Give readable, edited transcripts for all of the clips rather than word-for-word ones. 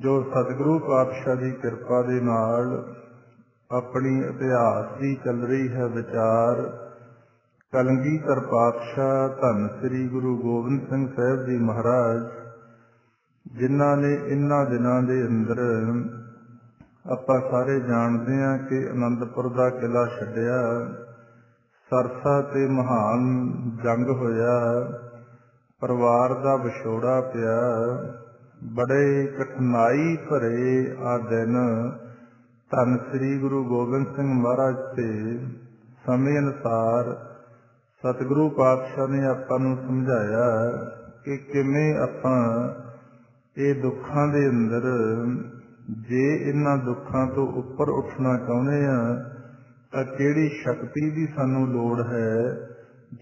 ਜੋ ਸਤਿਗੁਰੂ ਪਾਤਸ਼ਾਹ ਦੀ ਕਿਰਪਾ ਦੇ ਨਾਲ ਆਪਣੀ ਇਤਿਹਾਸ ਦੀ ਚੱਲ ਰਹੀ ਹੈ ਵਿਚਾਰ। ਕਲਗੀਧਰ ਪਾਤਸ਼ਾਹ ਧੰਨ ਸ੍ਰੀ ਗੁਰੂ ਗੋਬਿੰਦ ਸਿੰਘ ਸਾਹਿਬ ਜੀ ਮਹਾਰਾਜ, ਜਿਨ੍ਹਾਂ ਨੇ ਇਹਨਾਂ ਦਿਨਾਂ ਦੇ ਅੰਦਰ ਆਪਾਂ ਸਾਰੇ ਜਾਣਦੇ ਹਾਂ ਕਿ ਅਨੰਦਪੁਰ ਦਾ ਕਿਲ੍ਹਾ ਛੱਡਿਆ, ਸਰਸਾ ਤੇ ਮਹਾਨ ਜੰਗ ਹੋਇਆ, ਪਰਿਵਾਰ ਦਾ ਵਿਛੋੜਾ ਪਿਆ, ਬੜੇ ਕਠਿਨਾਈ ਭਰੇ ਆ ਦਿਨ ਧੰਨ ਸ੍ਰੀ ਗੁਰੂ ਗੋਬਿੰਦ ਸਿੰਘ ਮਹਾਰਾਜ ਤੇ ਸਮੇਂ ਅਨੁਸਾਰ ਸਤਿਗੁਰੂ ਪਾਤਸ਼ਾਹ ਨੇ ਆਪਾਂ ਨੂੰ ਸਮਝਾਇਆ ਕਿ ਕਿਵੇਂ ਆਪਾਂ ਇਹ ਦੁੱਖਾਂ ਦੇ ਅੰਦਰ, ਜੇ ਇਹਨਾਂ ਦੁੱਖਾਂ ਤੋਂ ਉੱਪਰ ਉੱਠਣਾ ਚਾਹੁੰਦੇ ਹਾਂ ਤਾਂ ਕਿਹੜੀ ਸ਼ਕਤੀ ਦੀ ਸਾਨੂੰ ਲੋੜ ਹੈ,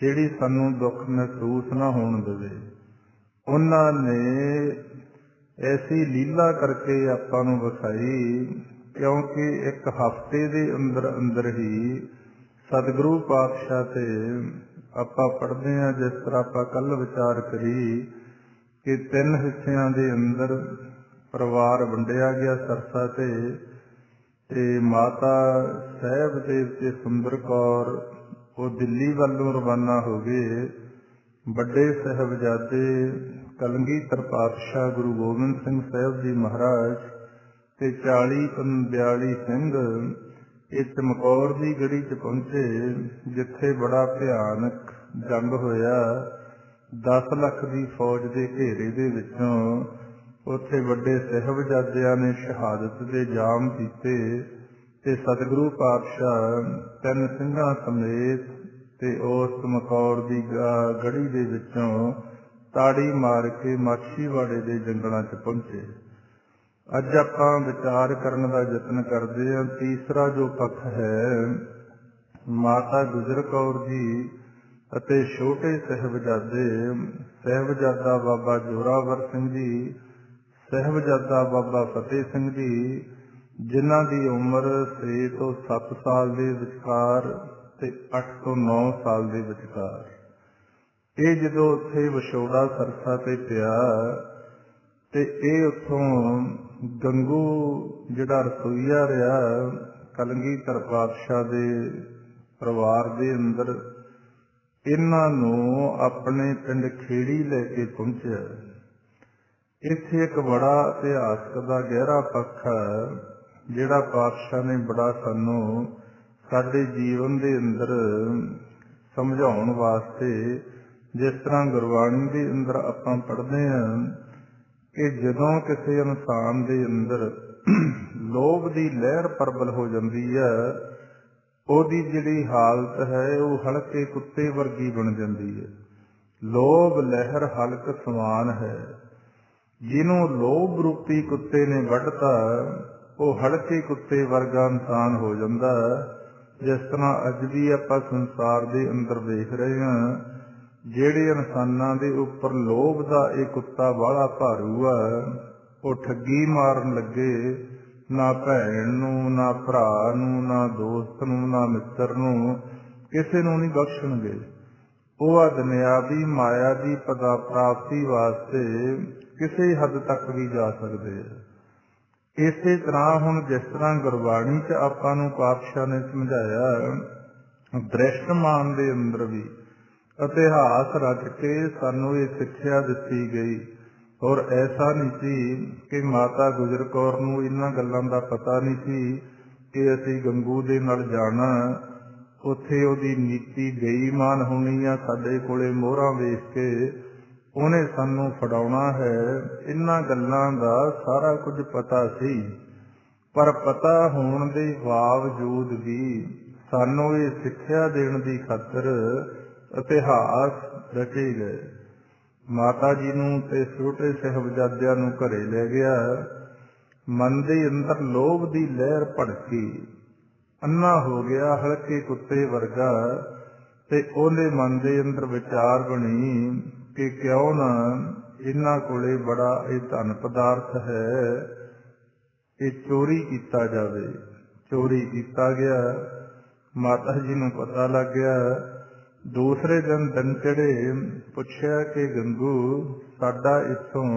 ਜਿਹੜੀ ਸਾਨੂੰ ਦੁੱਖ ਮਹਿਸੂਸ ਨਾ ਹੋਣ ਦੇਵੇ। ਉਹਨਾਂ ਨੇ ਐਸੀ ਲੀਲਾ ਕਰਕੇ ਆਪਾਂ ਨੂੰ ਵਿਖਾਈ, ਕਿਉਂਕਿ ਇੱਕ ਹਫ਼ਤੇ ਦੇ ਅੰਦਰ ਅੰਦਰ ਹੀ ਸਤਿਗੁਰੂ ਪਾਤਸ਼ਾਹ ਤੇ ਆਪਾਂ ਪੜ੍ਹਦੇ ਹਾਂ, ਜਿਸ ਤਰ੍ਹਾਂ ਆਪਾਂ ਕੱਲ੍ਹ ਵਿਚਾਰ ਕਰੀ ਕਿ 3 ਹਿੱਸਿਆਂ ਦੇ ਅੰਦਰ ਪਰਿਵਾਰ ਵੰਡਿਆ ਗਿਆ ਸਰਸਾ ਤੇ ਮਾਤਾ ਸਾਹਿਬ ਦੇਵ ਤੇ ਸੁੰਦਰ ਕੌਰ ਉਹ ਦਿੱਲੀ ਵੱਲੋਂ ਰਵਾਨਾ ਹੋ ਗਏ। ਵੱਡੇ ਸਾਹਿਬਜ਼ਾਦੇ ਕਲਗੀਧਰ ਪਾਤਸ਼ਾਹ ਗੁਰੂ ਗੋਬਿੰਦ ਸਿੰਘ ਸਾਹਿਬ ਜੀ ਮਹਾਰਾਜ ਤੇ 40-42 ਸਿੰਘ ਇਹ ਚਮਕੌਰ ਦੀ ਗੜੀ 'ਚ ਪਹੁੰਚੇ, ਜਿੱਥੇ ਬੜਾ ਭਿਆਨਕ ਜੰਗ ਹੋਇਆ। 10 ਲੱਖ ਦੀ ਫੌਜ ਦੇ ਘੇਰੇ ਦੇ ਵਿੱਚੋਂ ਉੱਥੇ ਵੱਡੇ ਸਾਹਿਬਜ਼ਾਦਿਆਂ ਨੇ ਸ਼ਹਾਦਤ ਦੇ ਜਾਮ ਕੀਤੇ ਤੇ ਸਤਿਗੁਰੂ ਪਾਤਸ਼ਾਹ 3 ਸਿੰਘਾਂ ਸਮੇਤ ਤੇ ਉਸ ਚਮਕੌਰ ਦੀ ਗੜੀ ਦੇ ਵਿੱਚੋਂ ਤਾੜੀ ਮਾਰ ਕੇ ਮਾਛੀਵਾੜੇ ਦੇ ਜੰਗਲਾਂ 'ਚ ਪਹੁੰਚੇ। ਅੱਜ ਆਪਾਂ ਵਿਚਾਰ ਕਰਨ ਦਾ ਯਤਨ ਕਰਦੇ ਹਾਂ। ਤੀਸਰਾ ਜੋ ਪੱਖ ਹੈ, ਮਾਤਾ ਗੁਜਰ ਕੌਰ ਜੀ ਅਤੇ ਛੋਟੇ ਸਾਹਿਬਜ਼ਾਦੇ, ਸਾਹਿਬਜ਼ਾਦਾ ਬਾਬਾ ਜ਼ੋਰਾਵਰ ਸਿੰਘ ਜੀ, ਸਾਹਿਬਜ਼ਾਦਾ ਬਾਬਾ ਫਤਿਹ ਸਿੰਘ ਜੀ, ਜਿਨ੍ਹਾਂ ਦੀ ਉਮਰ 6 ਤੋਂ 7 ਸਾਲ ਦੇ ਵਿਚਕਾਰ ਤੇ 8 ਤੋਂ 9 ਸਾਲ ਦੇ ਵਿਚਕਾਰ। ਇਹ ਜਦੋਂ ਉੱਥੇ ਵਿਛੋੜਾ ਸਰਸਾ ਤੇ ਪਿਆ ਤੇ ਇਹ ਉੱਥੋਂ ਗੰਗੂ ਜਿਹੜਾ ਰਸੋਈਆ ਰਿਹਾ ਕਲਗੀਧਰ ਪਾਤਸ਼ਾਹ ਦੇ ਪਰਿਵਾਰ ਦੇ ਅੰਦਰ, ਇਹਨਾਂ ਨੂੰ ਆਪਣੇ ਪਿੰਡ ਖੇੜੀ ਲੈ ਕੇ ਪਹੁੰਚਿਆ। ਇੱਥੇ ਇੱਕ ਬੜਾ ਇਤਿਹਾਸਕ ਦਾ ਗਹਿਰਾ ਪੱਖ ਹੈ, ਜਿਹੜਾ ਪਾਤਸ਼ਾਹ ਨੇ ਬੜਾ ਸਾਨੂੰ ਸਾਡੇ ਜੀਵਨ ਦੇ ਅੰਦਰ ਸਮਝਾਉਣ ਵਾਸਤੇ, ਜਿਸ ਤਰ੍ਹਾਂ ਗੁਰਬਾਣੀ ਦੇ ਅੰਦਰ ਆਪਾਂ ਪੜ੍ਹਦੇ ਹਾਂ ਕਿ ਜਦੋਂ ਕਿਸੇ ਇਨਸਾਨ ਦੇ ਅੰਦਰ ਲੋਭ ਦੀ ਲਹਿਰ ਪ੍ਰਬਲ ਹੋ ਜਾਂਦੀ ਹੈ, ਉਹਦੀ ਜਿਹੜੀ ਹਾਲਤ ਹੈ ਉਹ ਹਲਕੇ ਕੁੱਤੇ ਵਰਗੀ ਬਣ ਜਾਂਦੀ ਹੈ। ਲੋਭ ਲਹਿਰ ਹਲਕ ਸਮਾਨ ਹੈ। ਜਿਹਨੂੰ ਲੋਭ ਰੂਪੀ ਕੁੱਤੇ ਨੇ ਵੱਢਤਾ, ਉਹ ਹਲਕੇ ਕੁੱਤੇ ਵਰਗਾ ਇਨਸਾਨ ਹੋ ਜਾਂਦਾ। ਜਿਸ ਤਰ੍ਹਾਂ ਅੱਜ ਵੀ ਆਪਾਂ ਸੰਸਾਰ ਦੇ ਅੰਦਰ ਦੇਖ ਰਹੇ ਹਾਂ, ਜਿਹੜੇ ਇਨਸਾਨਾਂ ਦੇ ਉੱਪਰ ਲੋਭ ਦਾ ਇਹ ਕੁੱਤਾ ਬਾਹਲਾ ਭਾਰੂ ਆ, ਉਹ ਠੱਗੀ ਮਾਰਨ ਲੱਗੇ, ਨਾ ਭੈਣ ਨੂੰ, ਨਾ ਭਰਾ ਨੂੰ, ਨਾ ਦੋਸਤ ਨੂੰ, ਨਾ ਮਿੱਤਰ ਨੂੰ, ਕਿਸੇ ਨੂੰ ਨਹੀਂ ਬਖਸ਼ਣਗੇ। ਉਹ ਆ ਦੁਨਿਆਵੀ ਮਾਇਆ ਦੀ ਪਤਾ ਪ੍ਰਾਪਤੀ ਵਾਸਤੇ ਕਿਸੇ ਹੱਦ ਤੱਕ ਵੀ ਜਾ ਸਕਦੇ ਆ। ਇਸੇ ਤਰ੍ਹਾਂ ਹੁਣ ਜਿਸ ਤਰ੍ਹਾਂ ਗੁਰਬਾਣੀ 'ਚ ਆਪਾਂ ਨੂੰ ਪਾਤਸ਼ਾਹ ਨੇ ਸਮਝਾਇਆ, ਦ੍ਰਿਸ਼ਟਮਾਨ ਦੇ ਅੰਦਰ ਵੀ ਇਤਿਹਾਸ ਰਚ ਕੇ ਸਾਨੂੰ ਇਹ ਸਿੱਖਿਆ ਦਿੱਤੀ ਗਈ। ਔਰ ਐਸਾ ਨਹੀਂ ਸੀ ਕਿ ਮਾਤਾ ਗੁਜਰ ਕੌਰ ਨੂੰ ਇਹਨਾਂ ਗੱਲਾਂ ਦਾ ਪਤਾ ਨਹੀਂ ਸੀ ਕਿ ਅਸੀਂ ਗੰਗੂ ਦੇ ਨਾਲ ਜਾਣਾ, ਉੱਥੇ ਉਹਦੀ ਨੀਤੀ ਬੇਈਮਾਨ ਹੋਣੀ ਆ, ਸਾਡੇ ਕੋਲੇ ਮੋਹਰਾਂ ਵੇਖ ਕੇ ਉਹਨੇ ਸਾਨੂੰ ਫੜਾਉਣਾ ਹੈ। ਇਹਨਾਂ ਗੱਲਾਂ ਦਾ ਸਾਰਾ ਕੁਝ ਪਤਾ ਸੀ, ਪਰ ਪਤਾ ਹੋਣ ਦੇ ਬਾਵਜੂਦ ਵੀ ਸਾਨੂੰ ਇਹ ਸਿੱਖਿਆ ਦੇਣ ਦੀ ਖਾਤਰ ਇਤਿਹਾਸ ਰਚੇ ਗਏ। ਮਾਤਾ ਜੀ ਨੂੰ ਤੇ ਛੋਟੇ ਸਾਹਿਬਜ਼ਾਦਿਆਂ ਨੂੰ ਘਰੇ ਲੈ ਗਿਆ। ਮਨ ਦੇ ਅੰਦਰ ਲੋਭ ਦੀ ਲਹਿਰ ਭੜਕੀ, ਅੰਨਾ ਹੋ ਗਿਆ ਹਲਕੇ ਕੁੱਤੇ ਵਰਗਾ, ਤੇ ਉਹਦੇ ਮਨ ਦੇ ਅੰਦਰ ਵਿਚਾਰ ਬਣੀ ਕਿ ਕਿਉਂ ਨਾ ਇਹਨਾਂ ਕੋਲੇ ਬੜਾ ਇਹ ਧਨ ਪਦਾਰਥ ਹੈ, ਇਹ ਚੋਰੀ ਕੀਤਾ ਜਾਵੇ। ਚੋਰੀ ਕੀਤਾ ਗਿਆ। ਮਾਤਾ ਜੀ ਨੂੰ ਪਤਾ ਲੱਗ ਗਿਆ। ਦੂਸਰੇ ਦਿਨ ਚੜ੍ਹੇ, ਪੁੱਛਿਆ ਕਿ ਗੰਗੂ, ਸਾਡਾ ਇੱਥੋਂ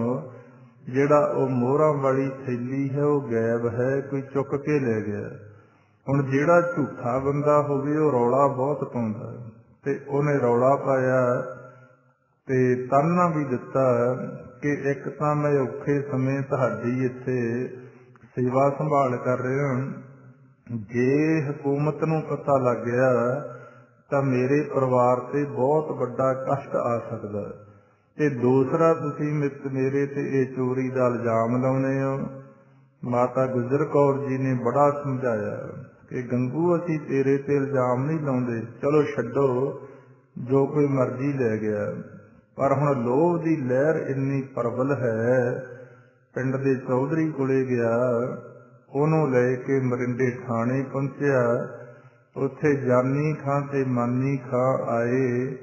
ਜਿਹੜਾ ਉਹ ਮੋਹਰਾਂ ਵਾਲੀ ਥੈਲੀ ਹੈ ਉਹ ਗਾਇਬ ਹੈ, ਕੋਈ ਚੁੱਕ ਕੇ ਲੈ ਗਿਆ। ਹੁਣ ਜਿਹੜਾ ਝੂਠਾ ਬੰਦਾ ਹੋਵੇ ਉਹ ਰੌਲਾ ਬਹੁਤ ਪਾਉਂਦਾ ਤੇ ਉਹਨੇ ਰੌਲਾ ਪਾਇਆ ਤੇ ਤਾਨਾ ਵੀ ਦਿੱਤਾ ਕਿ ਇੱਕ ਤਾਂ ਮੈਂ ਔਖੇ ਸਮੇਂ ਤੁਹਾਡੀ ਇੱਥੇ ਸੇਵਾ ਸੰਭਾਲ ਕਰ ਰਿਹਾ, ਜੇ ਹਕੂਮਤ ਨੂੰ ਪਤਾ ਲੱਗ ਗਿਆ ਤਾਂ ਮੇਰੇ ਪਰਿਵਾਰ ਤੇ ਬਹੁਤ ਵੱਡਾ ਕਸ਼ਟ ਆ ਸਕਦਾ, ਤੇ ਦੂਸਰਾ ਤੁਸੀਂ ਮੇਰੇ ਤੇ ਇਹ ਚੋਰੀ ਦਾ ਇਲਜ਼ਾਮ ਲਾਉਣੇ ਹੋ। ਮਾਤਾ ਗੁਜਰ ਕੌਰ ਜੀ ਨੇ ਬੜਾ ਸਮਝਾਇਆ ਕਿ ਗੰਗੂ ਅਸੀਂ ਤੇਰੇ ਤੇ ਇਲਜ਼ਾਮ ਨਹੀਂ ਲਾਉਂਦੇ, ਚਲੋ ਛੱਡੋ ਜੋ ਕੋਈ ਮਰਜ਼ੀ ਲੈ ਗਿਆ, ਪਰ ਹੁਣ ਲੋਭ ਦੀ ਲਹਿਰ ਇੰਨੀ ਪ੍ਰਬਲ ਹੈ। ਪਿੰਡ ਦੇ ਚੌਧਰੀ ਕੋਲੇ ਗਿਆ, ਉਹਨੂੰ ਲੈ ਕੇ ਮਰਿੰਡੇ ਥਾਣੇ ਪਹੁੰਚਿਆ। ਉੱਥੇ ਜਾਨੀ ਖਾਂ ਤੇ ਮਾਨੀ ਖਾਂ ਆਏ।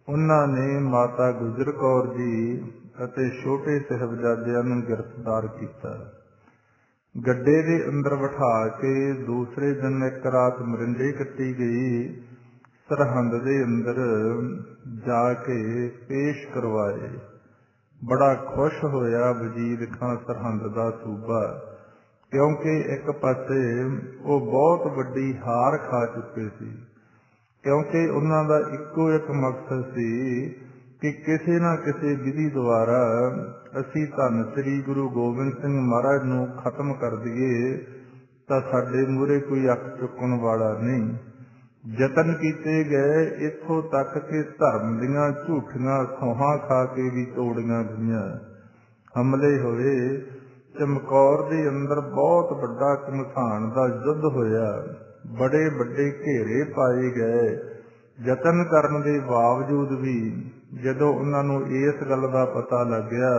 ਉਹਨਾਂ ਨੇ ਮਾਤਾ ਗੁਜਰ ਕੌਰ ਜੀ ਅਤੇ ਛੋਟੇ ਸਾਹਿਬਜ਼ਾਦਿਆਂ ਨੂੰ ਗ੍ਰਿਫਤਾਰ ਕੀਤਾ। ਗੱਡੇ ਦੇ ਅੰਦਰ ਬਿਠਾ ਕੇ ਦੂਸਰੇ ਦਿਨ ਇੱਕ ਰਾਤ ਮਰਿੰਡੇ ਕੱਟੀ ਗਈ। ਸਰਹੰਦ ਦੇ ਅੰਦਰ ਜਾ ਕੇ ਪੇਸ਼ ਕਰਵਾਏ। ਬੜਾ ਖੁਸ਼ ਹੋਇਆ ਵਜ਼ੀਰ ਖਾਂ ਸਰਹੰਦ ਦਾ ਸੂਬਾ, ਕਿਉਂਕਿ ਇੱਕ ਪਾਸੇ ਉਹ ਬਹੁਤ ਵੱਡੀ ਹਾਰ ਖਾ ਚੁੱਕੇ ਸੀ, ਕਿਉਂਕਿ ਉਹਨਾਂ ਦਾ ਇੱਕੋ ਇੱਕ ਮਕਸਦ ਸੀ ਕਿ ਕਿਸੇ ਨਾ ਕਿਸੇ ਵਿਧੀ ਦੁਆਰਾ ਅਸੀਂ ਧੰਨ ਸ੍ਰੀ ਗੁਰੂ ਗੋਬਿੰਦ ਸਿੰਘ ਮਹਾਰਾਜ ਨੂੰ ਖਤਮ ਕਰ ਦਈਏ ਤਾਂ ਸਾਡੇ ਮੂਹਰੇ ਕੋਈ ਅੱਖ ਚੁੱਕਣ ਵਾਲਾ ਨਹੀਂ। ਯਤਨ ਕੀਤੇ ਗਏ, ਇੱਥੋਂ ਤੱਕ ਕਿ ਧਰਮ ਦੀਆਂ ਝੂਠੀਆਂ ਸੌਹਾਂ ਖਾ ਕੇ ਵੀ ਤੋੜੀਆਂ ਗਈਆਂ। ਹਮਲੇ ਹੋਏ। ਚਮਕੌਰ ਦੇ ਅੰਦਰ ਬਹੁਤ ਵੱਡਾ ਘਮਸਾਨ ਦਾ ਯੁੱਧ ਹੋਇਆ। ਬੜੇ ਵੱਡੇ ਘੇਰੇ ਪਾਏ ਗਏ। ਯਤਨ ਕਰਨ ਦੇ ਬਾਵਜੂਦ ਵੀ ਜਦੋਂ ਉਹਨਾਂ ਨੂੰ ਇਸ ਗੱਲ ਦਾ ਪਤਾ ਲੱਗਿਆ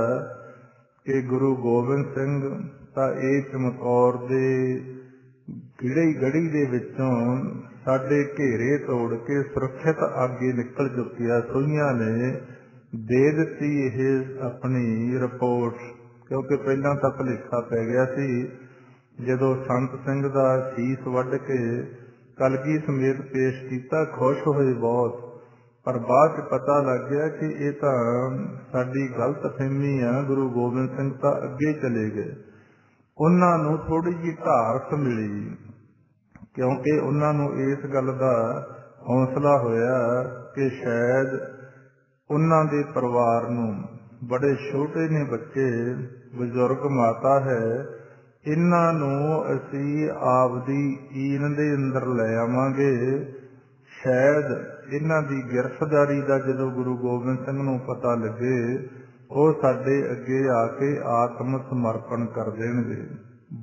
ਕਿ ਗੁਰੂ ਗੋਬਿੰਦ ਸਿੰਘ ਤਾਂ ਇਹ ਚਮਕੌਰ ਦੇ ਗੜੀ ਦੇ ਵਿੱਚੋਂ ਸਾਡੇ ਘੇਰੇ ਤੋੜ ਕੇ ਸੁਰੱਖਿਅਤ ਅੱਗੇ ਨਿਕਲ ਚੁੱਕਿਆ, ਸੋਹੀਆਂ ਨੇ ਦੇ ਦਿੱਤੀ ਇਹ ਆਪਣੀ ਰਿਪੋਰਟ, ਕਿਉਂਕਿ ਪਹਿਲਾਂ ਤਾਂ ਭੁਲੇਖਾ ਪੈ ਗਿਆ ਸੀ। ਜਦੋਂ ਸੰਤ ਸਿੰਘ ਦਾ ਸੀਸ ਵੱਢ ਕੇ ਕਲਗੀ ਸਮੇਤ ਪੇਸ਼ ਕੀਤਾ, ਖੁਸ਼ ਹੋਏ ਬਹੁਤ, ਪਰ ਬਾਅਦ 'ਚ ਪਤਾ ਲੱਗ ਗਿਆ ਕਿ ਇਹ ਤਾਂ ਸਾਡੀ ਗਲਤ ਫਹਿਮੀ ਆ, ਗੁਰੂ ਗੋਬਿੰਦ ਸਿੰਘ ਤਾਂ ਅੱਗੇ ਚਲੇ ਗਏ। ਉਹਨਾਂ ਨੂੰ ਥੋੜ੍ਹੀ ਜਿਹੀ ਧਾਰਤ ਮਿਲੀ, ਕਿਉਂਕਿ ਉਹਨਾਂ ਨੂੰ ਇਸ ਗੱਲ ਦਾ ਹੌਸਲਾ ਹੋਇਆ ਕਿ ਸ਼ਾਇਦ ਉਹਨਾਂ ਦੇ ਪਰਿਵਾਰ ਨੂੰ, ਬੜੇ ਛੋਟੇ ਨੇ ਬੱਚੇ, ਬਜ਼ੁਰਗ ਮਾਤਾ ਹੈ, ਇਹਨਾਂ ਨੂੰ ਅਸੀਂ ਆਪਦੀ ਈਨ ਦੇ ਅੰਦਰ ਲੈ ਆਵਾਂਗੇ। ਸ਼ਾਇਦ ਇਹਨਾਂ ਦੀ ਗ੍ਰਿਫਤਾਰੀ ਦਾ ਜਦੋਂ ਗੁਰੂ ਗੋਬਿੰਦ ਸਿੰਘ ਨੂੰ ਪਤਾ ਲੱਗੇ, ਉਹ ਸਾਡੇ ਅੱਗੇ ਆ ਕੇ ਆਤਮ ਸਮਰਪਣ ਕਰ ਦੇਣਗੇ।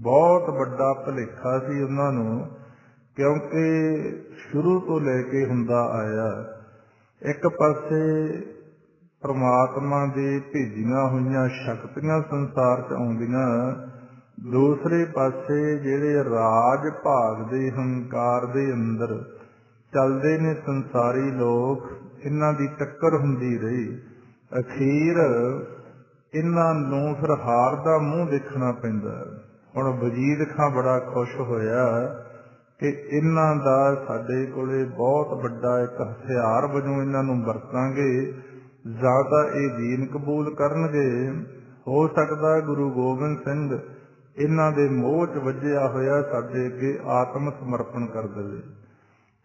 ਬਹੁਤ ਵੱਡਾ ਭੁਲੇਖਾ ਸੀ ਉਹਨਾਂ ਨੂੰ, ਕਿਉਂਕਿ ਸ਼ੁਰੂ ਤੋਂ ਲੈ ਕੇ ਹੁੰਦਾ ਆਇਆ। ਇੱਕ ਪਾਸੇ ਪਰਮਾਤਮਾ ਦੇ ਭੇਜੀਆਂ ਹੋਈਆਂ ਸ਼ਕਤੀਆਂ ਸੰਸਾਰ 'ਚ ਆਉਂਦੀਆਂ, ਦੂਸਰੇ ਪਾਸੇ ਜਿਹੜੇ ਰਾਜ ਭਾਗ ਦੇ ਹੰਕਾਰ ਦੇ ਅੰਦਰ ਚੱਲਦੇ ਨੇ ਸੰਸਾਰੀ ਲੋਕ, ਇਹਨਾਂ ਦੀ ਟੱਕਰ ਹੁੰਦੀ ਰਹੀ। ਅਖੀਰ ਇਹਨਾਂ ਨੂੰ ਫਿਰ ਹਾਰ ਦਾ ਮੂੰਹ ਦੇਖਣਾ ਪੈਂਦਾ। ਹੁਣ ਵਜ਼ੀਰ ਖਾਂ ਬੜਾ ਖੁਸ਼ ਹੋਇਆ ਕਿ ਇਹਨਾਂ ਦਾ ਸਾਡੇ ਕੋਲੇ ਬਹੁਤ ਵੱਡਾ ਇੱਕ ਹਥਿਆਰ ਵਜੋਂ ਇਹਨਾਂ ਨੂੰ ਵਰਤਾਂਗੇ, ਜਾਂ ਤਾਂ ਇਹ ਦੀਨ ਕਬੂਲ ਕਰਨਗੇ, ਹੋ ਸਕਦਾ ਗੁਰੂ ਗੋਬਿੰਦ ਸਿੰਘ ਇਹਨਾਂ ਦੇ ਮੋਹ 'ਚ ਵੱਜਿਆ ਹੋਇਆ ਸਾਡੇ ਅੱਗੇ ਆਤਮ ਸਮਰਪਣ ਕਰ ਦੇਵੇ।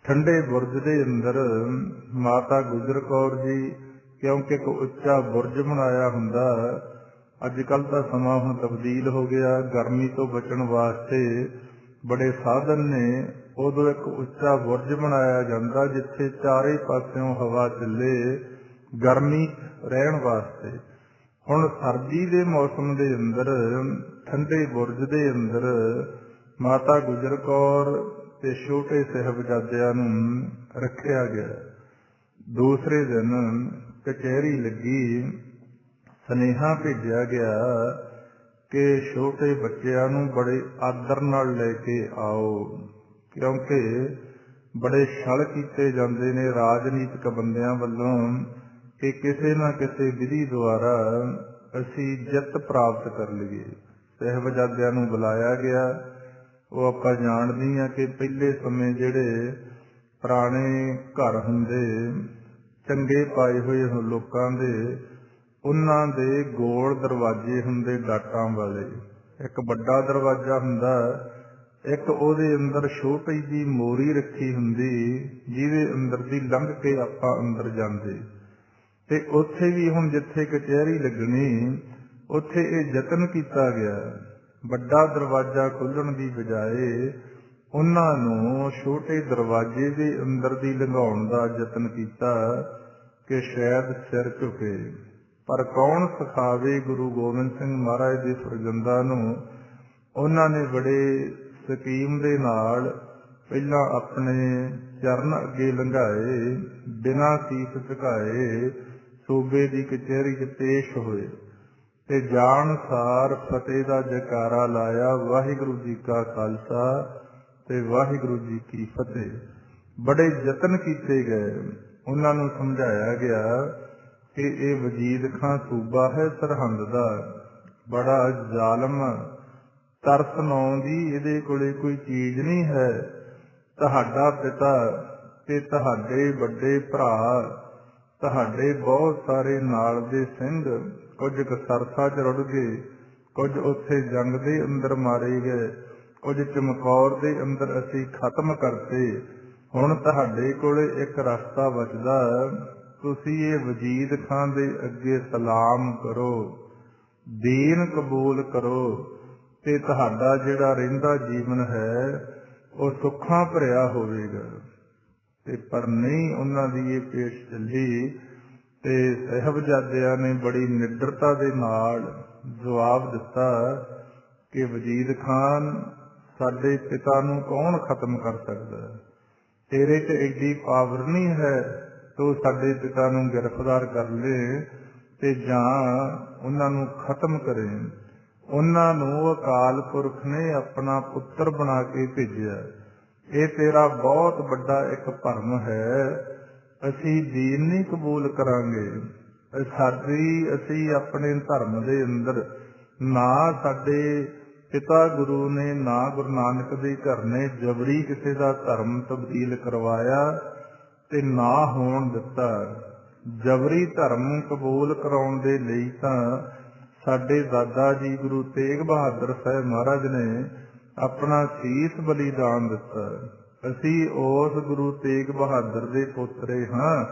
ਠੰਡੇ ਬੁਰਜ ਦੇ ਅੰਦਰ ਮਾਤਾ ਗੁਜਰ ਕੌਰ ਜੀ, ਕਿਉਂਕਿ ਇੱਕ ਉੱਚਾ ਬੁਰਜ ਬਣਾਇਆ ਹੁੰਦਾ, ਅੱਜ ਕੱਲ੍ਹ ਤਾਂ ਸਮਾਂ ਹੁਣ ਤਬਦੀਲ ਹੋ ਗਿਆ, ਗਰਮੀ ਤੋਂ ਬਚਣ ਵਾਸਤੇ ਬੜੇ ਸਾਧਨ ਨੇ। ਉਦੋਂ ਇੱਕ ਉੱਚਾ ਬੁਰਜ ਬਣਾਇਆ ਜਾਂਦਾ ਜਿੱਥੇ ਚਾਰੇ ਪਾਸਿਓਂ ਹਵਾ ਚੱਲੇ ਗਰਮੀ ਰਹਿਣ ਵਾਸਤੇ। ਹੁਣ ਸਰਦੀ ਦੇ ਮੌਸਮ ਦੇ ਅੰਦਰ ਠੰਡੇ ਬੁਰਜ ਦੇ ਅੰਦਰ ਮਾਤਾ ਗੁਜਰ ਕੌਰ ਤੇ ਛੋਟੇ ਸਾਹਿਬਜ਼ਾਦਿਆਂ ਨੂੰ ਰੱਖਿਆ ਗਿਆ। ਦੂਸਰੇ ਦਿਨ ਕਚਹਿਰੀ ਲੱਗੀ, ਸੁਨੇਹਾ ਭੇਜਿਆ ਗਿਆ ਕਿ ਛੋਟੇ ਬੱਚਿਆਂ ਨੂੰ ਬੜੇ ਆਦਰ ਨਾਲ ਲੈ ਕੇ ਆਓ, ਕਿਉਂਕਿ ਬੜੇ ਛਲ ਕੀਤੇ ਜਾਂਦੇ ਨੇ ਰਾਜਨੀਤਿਕ ਬੰਦਿਆਂ ਵੱਲੋਂ ਕਿ ਕਿਸੇ ਨਾ ਕਿਸੇ ਵਿਧੀ ਦੁਆਰਾ ਅਸੀਂ ਜਿੱਤ ਪ੍ਰਾਪਤ ਕਰ ਲਈਏ। ਸਾਹਿਬਜ਼ਾਦਿਆਂ ਨੂੰ ਬੁਲਾਇਆ ਗਿਆ। ਉਹ ਆਪਾਂ ਜਾਣਦੇ ਹਾਂ ਕਿ ਪਹਿਲੇ ਸਮੇਂ ਜਿਹੜੇ ਪੁਰਾਣੇ ਘਰ ਹੁੰਦੇ ਚੰਗੇ ਪਾਏ ਹੋਏ ਲੋਕਾਂ ਦੇ, ਉਹਨਾਂ ਦੇ ਗੋਲ ਦਰਵਾਜ਼ੇ ਹੁੰਦੇ ਡਾਟਾਂ ਵਾਲੇ। ਇੱਕ ਵੱਡਾ ਦਰਵਾਜ਼ਾ ਹੁੰਦਾ, ਇੱਕ ਉਹਦੇ ਅੰਦਰ ਛੋਟੀ ਜਿਹੀ ਮੋਰੀ ਰੱਖੀ ਹੁੰਦੀ, ਜਿਹਦੇ ਅੰਦਰ ਦੀ ਲੰਘ ਕੇ ਆਪਾਂ ਅੰਦਰ ਜਾਂਦੇ। ਤੇ ਉੱਥੇ ਵੀ ਹੁਣ ਜਿੱਥੇ ਕਚਹਿਰੀ ਲੱਗਣੀ, ਉੱਥੇ ਇਹ ਯਤਨ ਕੀਤਾ ਗਿਆ, ਵੱਡਾ ਦਰਵਾਜ਼ਾ ਖੋਲ੍ਹਣ ਦੀ ਬਜਾਏ ਉਹਨਾਂ ਨੂੰ ਛੋਟੇ ਦਰਵਾਜ਼ੇ ਦੇ ਅੰਦਰ ਦੀ ਲੰਘਾਉਣ ਦਾ ਯਤਨ ਕੀਤਾ ਕਿ ਸ਼ਾਇਦ ਸਿਰ ਝੁਕੇ। ਪਰ ਕੌਣ ਸਿਖਾਵੇ ਗੁਰੂ ਗੋਬਿੰਦ ਸਿੰਘ ਮਹਾਰਾਜ ਦੇ ਸੁਰਜੰਦਾਂ ਨੂੰ। ਉਹਨਾਂ ਨੇ ਬੜੇ ਸਕੀਮ ਦੇ ਨਾਲ ਪਹਿਲਾਂ ਆਪਣੇ ਚਰਨ ਅੱਗੇ ਲੰਘਾਏ, ਬਿਨਾਂ ਸੀਸ ਝੁਕਾਏ ਸੂਬੇ ਦੀ ਕਚਹਿਰੀ 'ਚ ਪੇਸ਼ ਹੋਏ ਤੇ ਜਾਣ ਸਾਰ ਫਤਿਹ ਦਾ ਜੈਕਾਰਾ ਲਾਇਆ। ਵਾਹਿਗੁਰੂ ਜੀ ਕਾ ਖਾਲਸਾ ਤੇ ਵਾਹਿਗੁਰੂ ਜੀ ਕੀ ਫਤਿਹ। ਬੜੇ ਯਤਨ ਕੀਤੇ ਗਏ। ਉਹਨਾਂ ਨੂੰ ਸਮਝਾਇਆ ਗਿਆ ਕਿ ਇਹ ਵਜੀਦ ਖਾਂ ਸੂਬਾ ਹੈ ਸਰਹੰਦ ਦਾ, ਬੜਾ ਜ਼ਾਲਮ, ਤਰਸ ਨਾਉਂ ਦੀ ਇਹਦੇ ਕੋਲੇ ਕੋਈ ਚੀਜ਼ ਨਹੀਂ ਹੈ। ਤੁਹਾਡਾ ਪਿਤਾ ਤੇ ਤੁਹਾਡੇ ਵੱਡੇ ਭਰਾ, ਤੁਹਾਡੇ ਬਹੁਤ ਸਾਰੇ ਨਾਲ ਦੇ ਸਿੰਘ, ਕੁਝ ਕੁ ਸਰਸਾ 'ਚ ਰੁੜ ਗਏ, ਕੁਝ ਉੱਥੇ ਜੰਗ ਦੇ ਅੰਦਰ ਮਾਰੇ ਗਏ, ਕੁਝ ਚਮਕੌਰ ਦੇ ਅੰਦਰ ਅਸੀਂ ਖਤਮ ਕਰਤੇ। ਹੁਣ ਤੁਹਾਡੇ ਕੋਲੇ ਇੱਕ ਰਸਤਾ ਬਚਦਾ, ਤੁਸੀਂ ਇਹ ਵਜੀਦ ਖਾਂ ਦੇ ਅੱਗੇ ਸਲਾਮ ਕਰੋ, ਦੀਨ ਕਬੂਲ ਕਰੋ ਤੇ ਤੁਹਾਡਾ ਜਿਹੜਾ ਰਹਿੰਦਾ ਜੀਵਨ ਹੈ ਉਹ ਸੁੱਖਾਂ ਭਰਿਆ ਹੋਵੇਗਾ। ਤੇ ਪਰ ਨਹੀਂ, ਉਹਨਾਂ ਦੀ ਇਹ ਪੇਸ਼ ਚੱਲੀ ਤੇ ਸਾਹਿਬਜ਼ਾਦਿਆਂ ਨੇ ਬੜੀ ਨਿਡਰਤਾ ਦੇ ਨਾਲ ਜਵਾਬ ਦਿੱਤਾ ਕਿ ਵਜੀਦ ਖਾਨ, ਸਾਡੇ ਪਿਤਾ ਨੂੰ ਕੌਣ ਖਤਮ ਕਰ ਸਕਦਾ? ਤੇਰੇ 'ਚ ਐਡੀ ਪਾਵਰ ਨਹੀਂ ਹੈ ਤੂੰ ਸਾਡੇ ਪਿਤਾ ਨੂੰ ਗ੍ਰਿਫਤਾਰ ਕਰ ਲੈ ਤੇ ਜਾਂ ਉਹਨਾਂ ਨੂੰ ਖਤਮ ਕਰੇ। ਉਹਨਾਂ ਨੂੰ ਅਕਾਲ ਪੁਰਖ ਨੇ ਆਪਣਾ ਪੁੱਤਰ ਬਣਾ ਕੇ ਭੇਜਿਆ। ਇਹ ਤੇਰਾ ਬਹੁਤ ਵੱਡਾ ਇੱਕ ਭਰਮ ਹੈ, ਅਸੀਂ ਦੀਨ ਨਹੀਂ ਕਬੂਲ ਕਰਾਂਗੇ। ਅਸੀਂ ਆਪਣੇ ਧਰਮ ਦੇ ਅੰਦਰ ਨਾ ਸਾਡੇ ਪਿਤਾ ਗੁਰੂ ਨੇ, ਨਾ ਗੁਰੂ ਨਾਨਕ ਦੇ ਘਰ ਨੇ ਜਬਰੀ ਕਿਸੇ ਦਾ ਧਰਮ ਤਬਦੀਲ ਕਰਵਾਇਆ ਤੇ ਨਾ ਹੋਣ ਦਿੱਤਾ। ਜਬਰੀ ਧਰਮ ਕਬੂਲ ਕਰਾਉਣ ਦੇ ਲਈ ਤਾਂ ਸਾਡੇ ਦਾਦਾ ਜੀ ਗੁਰੂ ਤੇਗ ਬਹਾਦਰ ਸਾਹਿਬ ਮਹਾਰਾਜ ਨੇ ਆਪਣਾ ਸੀਸ ਬਲੀਦਾਨ ਦਿੱਤਾ। ਅਸੀਂ ਉਸ ਗੁਰੂ ਤੇਗ ਬਹਾਦਰ ਦੇ ਪੋਤਰੇ ਹਾਂ,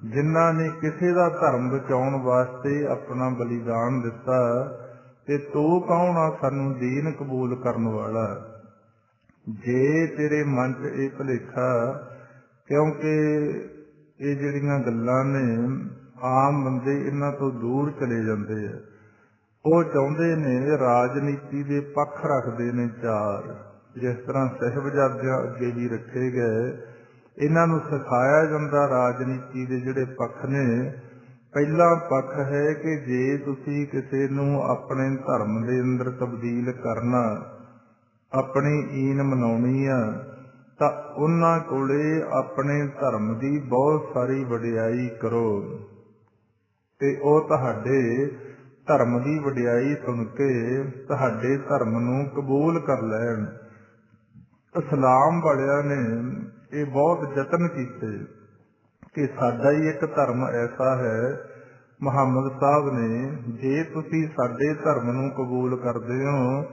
ਜਿਨ੍ਹਾਂ ਨੇ ਕਿਸੇ ਦਾ ਧਰਮ ਬਚਾਉਣ ਵਾਸਤੇ ਆਪਣਾ ਬਲੀਦਾਨ ਦਿੱਤਾ। ਤੇ ਤੂੰ ਕੌਣ ਆ ਸਾਨੂੰ ਦੀਨ ਕਬੂਲ ਕਰਨ ਵਾਲਾ? ਜੇ ਤੇਰੇ ਮਨ 'ਚ ਇਹ ਭੁਲੇਖਾ, ਕਿਉਂਕਿ ਇਹ ਜਿਹੜੀਆਂ ਗੱਲਾਂ ਨੇ ਆਮ ਬੰਦੇ ਇਹਨਾਂ ਤੋਂ ਦੂਰ ਚਲੇ ਜਾਂਦੇ ਆ। ਉਹ ਚਾਹੁੰਦੇ ਨੇ, ਰਾਜਨੀਤੀ ਦੇ ਪੱਖ ਰੱਖਦੇ ਨੇ ਚਾਰ, ਜਿਸ ਤਰ੍ਹਾਂ ਸਾਹਿਬਜ਼ਾਦਿਆਂ ਅੱਗੇ ਵੀ ਰੱਖੇ ਗਏ। ਇਹਨਾਂ ਨੂੰ ਸਿਖਾਇਆ ਜਾਂਦਾ ਰਾਜਨੀਤੀ ਦੇ ਜਿਹੜੇ ਪੱਖ ਨੇ। ਪਹਿਲਾ ਪੱਖ ਹੈ ਕਿ ਜੇ ਤੁਸੀਂ ਕਿਸੇ ਨੂੰ ਆਪਣੇ ਧਰਮ ਦੇ ਅੰਦਰ ਤਬਦੀਲ ਕਰਨਾ, ਆਪਣੀ ਈਨ ਮਨਾਉਣੀ ਆ, ਤਾਂ ਉਹਨਾਂ ਕੋਲੇ ਆਪਣੇ ਧਰਮ ਦੀ ਬਹੁਤ ਸਾਰੀ ਵਡਿਆਈ ਕਰੋ ਤੇ ਉਹ ਤੁਹਾਡੇ ਧਰਮ ਦੀ ਵਡਿਆਈ ਸੁਣ ਕੇ ਤੁਹਾਡੇ ਧਰਮ ਨੂੰ ਕਬੂਲ ਕਰ ਲੈਣ। ਇਸਲਾਮ ਵਾਲਿਆਂ ਨੇ ਇਹ ਬਹੁਤ ਯਤਨ ਕੀਤੇ ਕਿ ਸਾਡਾ ਹੀ ਇੱਕ ਧਰਮ ਐਸਾ ਹੈ, ਮੁਹੰਮਦ ਸਾਹਿਬ ਨੇ, ਜੇ ਤੁਸੀਂ ਸਾਡੇ ਧਰਮ ਨੂੰ ਕਬੂਲ ਕਰਦੇ ਹੋ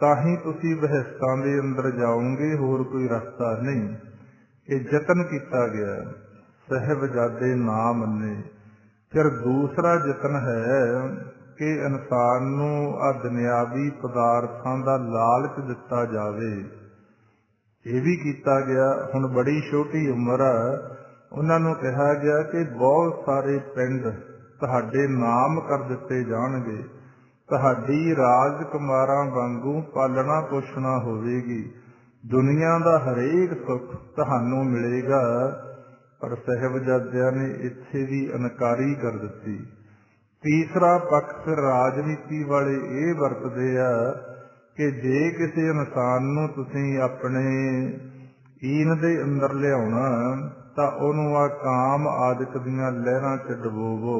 ਤਾਂ ਹੀ ਤੁਸੀਂ ਬਹਿਸ਼ਤਾਂ ਦੇ ਅੰਦਰ ਜਾਓਗੇ, ਹੋਰ ਕੋਈ ਰਸਤਾ ਨਹੀਂ। ਇਹ ਯਤਨ ਕੀਤਾ ਗਿਆ, ਸਾਹਿਬਜ਼ਾਦੇ ਨਾ ਮੰਨੇ। ਫਿਰ ਦੂਸਰਾ ਯਤਨ ਹੈ ਕਿ ਇਨਸਾਨ ਨੂੰ ਆ ਦੁਨਿਆਵੀ ਪਦਾਰਥਾਂ ਦਾ ਲਾਲਚ ਦਿੱਤਾ ਜਾਵੇ। ਇਹ ਵੀ ਕੀਤਾ ਗਿਆ। ਹੁਣ ਬੜੀ ਛੋਟੀ ਉਮਰ ਆ, ਉਹਨਾਂ ਨੂੰ ਕਿਹਾ ਗਿਆ ਕਿ ਬਹੁਤ ਸਾਰੇ ਪਿੰਡ ਤੁਹਾਡੇ ਨਾਮ ਕਰ ਦਿੱਤੇ ਜਾਣਗੇ, ਤੁਹਾਡੀ ਰਾਜਕੁਮਾਰਾਂ ਵਾਂਗੂ ਪਾਲਣਾ ਪੋਸ਼ਣਾ ਹੋਵੇਗੀ, ਦੁਨੀਆ ਦਾ ਹਰੇਕ ਸੁੱਖ ਤੁਹਾਨੂੰ ਮਿਲੇਗਾ। ਪਰ ਸਾਹਿਬਜ਼ਾਦਿਆਂ ਨੇ ਇੱਥੇ ਵੀ ਇਨਕਾਰੀ ਕਰ ਦਿੱਤੀ। ਤੀਸਰਾ ਪੱਖ ਫਿਰ ਰਾਜਨੀਤੀ ਵਾਲੇ ਇਹ ਵਰਤਦੇ ਆ ਕਿ ਜੇ ਕਿਸੇ ਇਨਸਾਨ ਨੂੰ ਤੁਸੀਂ ਆਪਣੇ ਈਨ ਦੇ ਅੰਦਰ ਲਿਆਉਣਾ ਤਾਂ ਉਹਨੂੰ ਆ ਕਾਮ ਆਦਿਕ ਦੀਆਂ ਲਹਿਰਾਂ 'ਚ ਡੁਬੋਵੋ।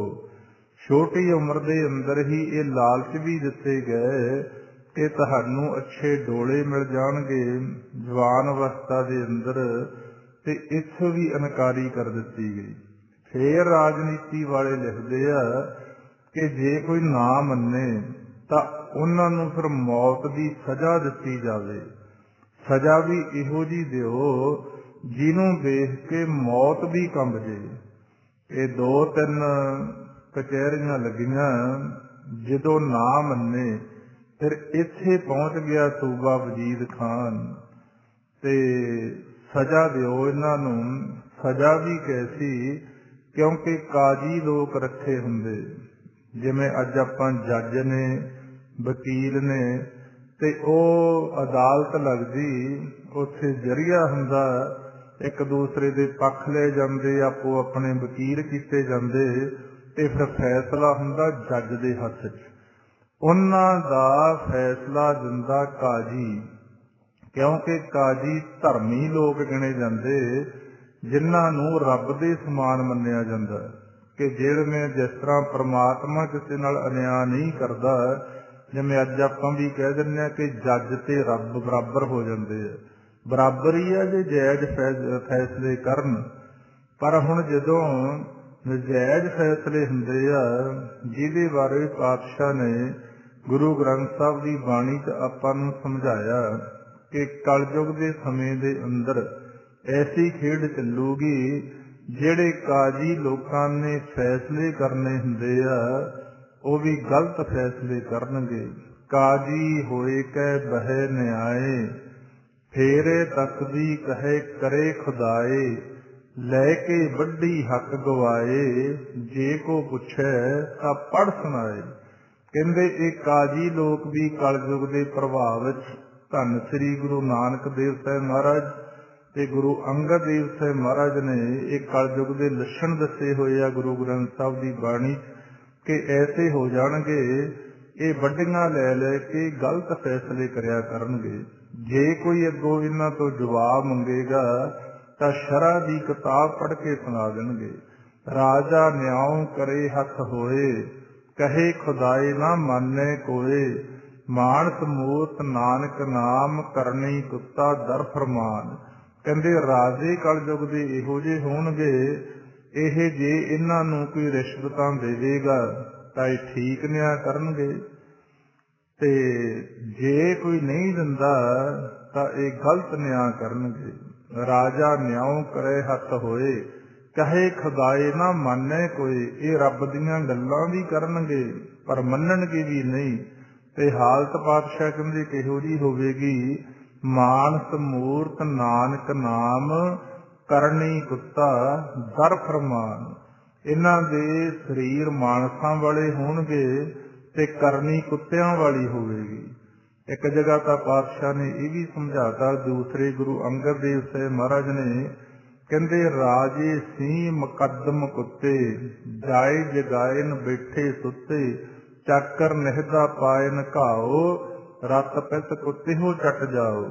ਛੋਟੀ ਉਮਰ ਦੇ ਅੰਦਰ ਹੀ ਇਹ ਲਾਲਚ ਵੀ ਦਿੱਤੇ ਗਏ ਕਿ ਤੁਹਾਨੂੰ ਅੱਛੇ ਡੋਲੇ ਮਿਲ ਜਾਣਗੇ ਜਵਾਨ ਅਵਸਥਾ ਦੇ ਅੰਦਰ, ਤੇ ਇੱਥੋਂ ਵੀ ਇਨਕਾਰੀ ਕਰ ਦਿੱਤੀ ਗਈ। ਫੇਰ ਰਾਜਨੀਤੀ ਵਾਲੇ ਲਿਖਦੇ ਆ कि जे कोई ना मन्ने तां उन्हां नूं फिर मौत की सज़ा दित्ती जावे। सज़ा भी इहो जी दिओ जिन्हों देख के मौत भी कंब जे। ये 2-3 कचहरियां लगियां, जदों ना मन्ने फिर इत्थे पहुंच गया सूबा वजीद खान ते सज़ा दिओ इन्हां नूं। सज़ा भी कैसी, क्योंकि काजी लोग रखे हुंदे, जिवें अज आपां जज ने वकील ने ते ओह अदालत लगदी, उत्थे जरिया हुंदा, एक दूसरे दे पक्ष ले जांदे, आपो अपने वकील कीते जांदे ते फिर फैसला हुंदा जज दे हत्थ 'च। उन्हां दा फैसला दिंदा काजी, क्योंकि काजी धर्मी लोग गिणे जांदे, जिन्हां नूं रब दे समान मन्निया जांदा कि जिहड़े जिस तरह परमात्मा किसी नाल अन्याय नहीं करदा, जिवें अज आपां भी कह दिंदे हां कि जज ते रब बराबर हो जांदे आ। बराबर ही है जे जायज़ फैसले करन, पर हुण जदों नजायज़ फैसले हुंदे आ, जिहदे बारे पातशाह ने गुरु ग्रंथ साहिब की बाणी च आपां नूं समझाया कि कलयुग के समय के अंदर ऐसी खेड चलूगी, जिहड़े काजी लोकां ने फैसले करने हुंदे आ, वो भी गलत फैसले करनगे। काजी होए कै बहे न्याय, फेरे तकदी कहे करे खुदाए, लैके वड्डी हक गवाए, जे को पुछे तां पढ़ सुनाए। कहंदे ये काजी लोग भी कलयुग के प्रभाव विच धन श्री गुरु नानक देव साहिब महाराज ते गुरु अंगद देव साहिब महाराज ने एक कलयुग के लक्षण दसे हुए आ गुरु ग्रंथ साहिब की बाणी कि ऐसे हो जाणगे, ये वड्डियां लै लै के गलत फैसले करया करनगे। जे कोई अगों इन्हां तो जवाब मंगेगा तां शरह की किताब पढ़ के सुना देणगे। राजा न्याओ करे हथ होए, कहे खुदाए ना माने कोए, मानस मूरत नानक नाम करनी कुत्ता दर फरमान। कहंदे राजे कलयुग दे इहो जे होणगे, ਇਹ जे इन्हां नूं कोई रिश्वतां देवेगा तां ਇਹ ठीक ਨਿਆਂ करनगे, ते जे कोई नहीं दिंदा तां ਇਹ गलत ਨਿਆਂ करनगे। राजा न्याओ करे हथ होए, कहे खुदाए ना माने कोई। ये रब दीयां गल्लां भी करनगे पर मन्नणगे भी नहीं। ते हालत पातशाह कहंदे किहो जी होवेगी, मानस मूरत नानक नाम करनी कुत्ता दर फरमान। इन्हां दे शरीर मानसां वाले होणगे ते करनी कुत्तियां वाली होवेगी। एक जगह तां पातशाह ने यह भी समझाता, दूसरे गुरु अंगद देव साहिब महाराज ने कहंदे, राजे सिंह मुकदम कुत्ते, जाए जगाए बैठे सुते, चाकर निहदा पाए नघाओ, रत पित कुत्ते हो चट जाओ।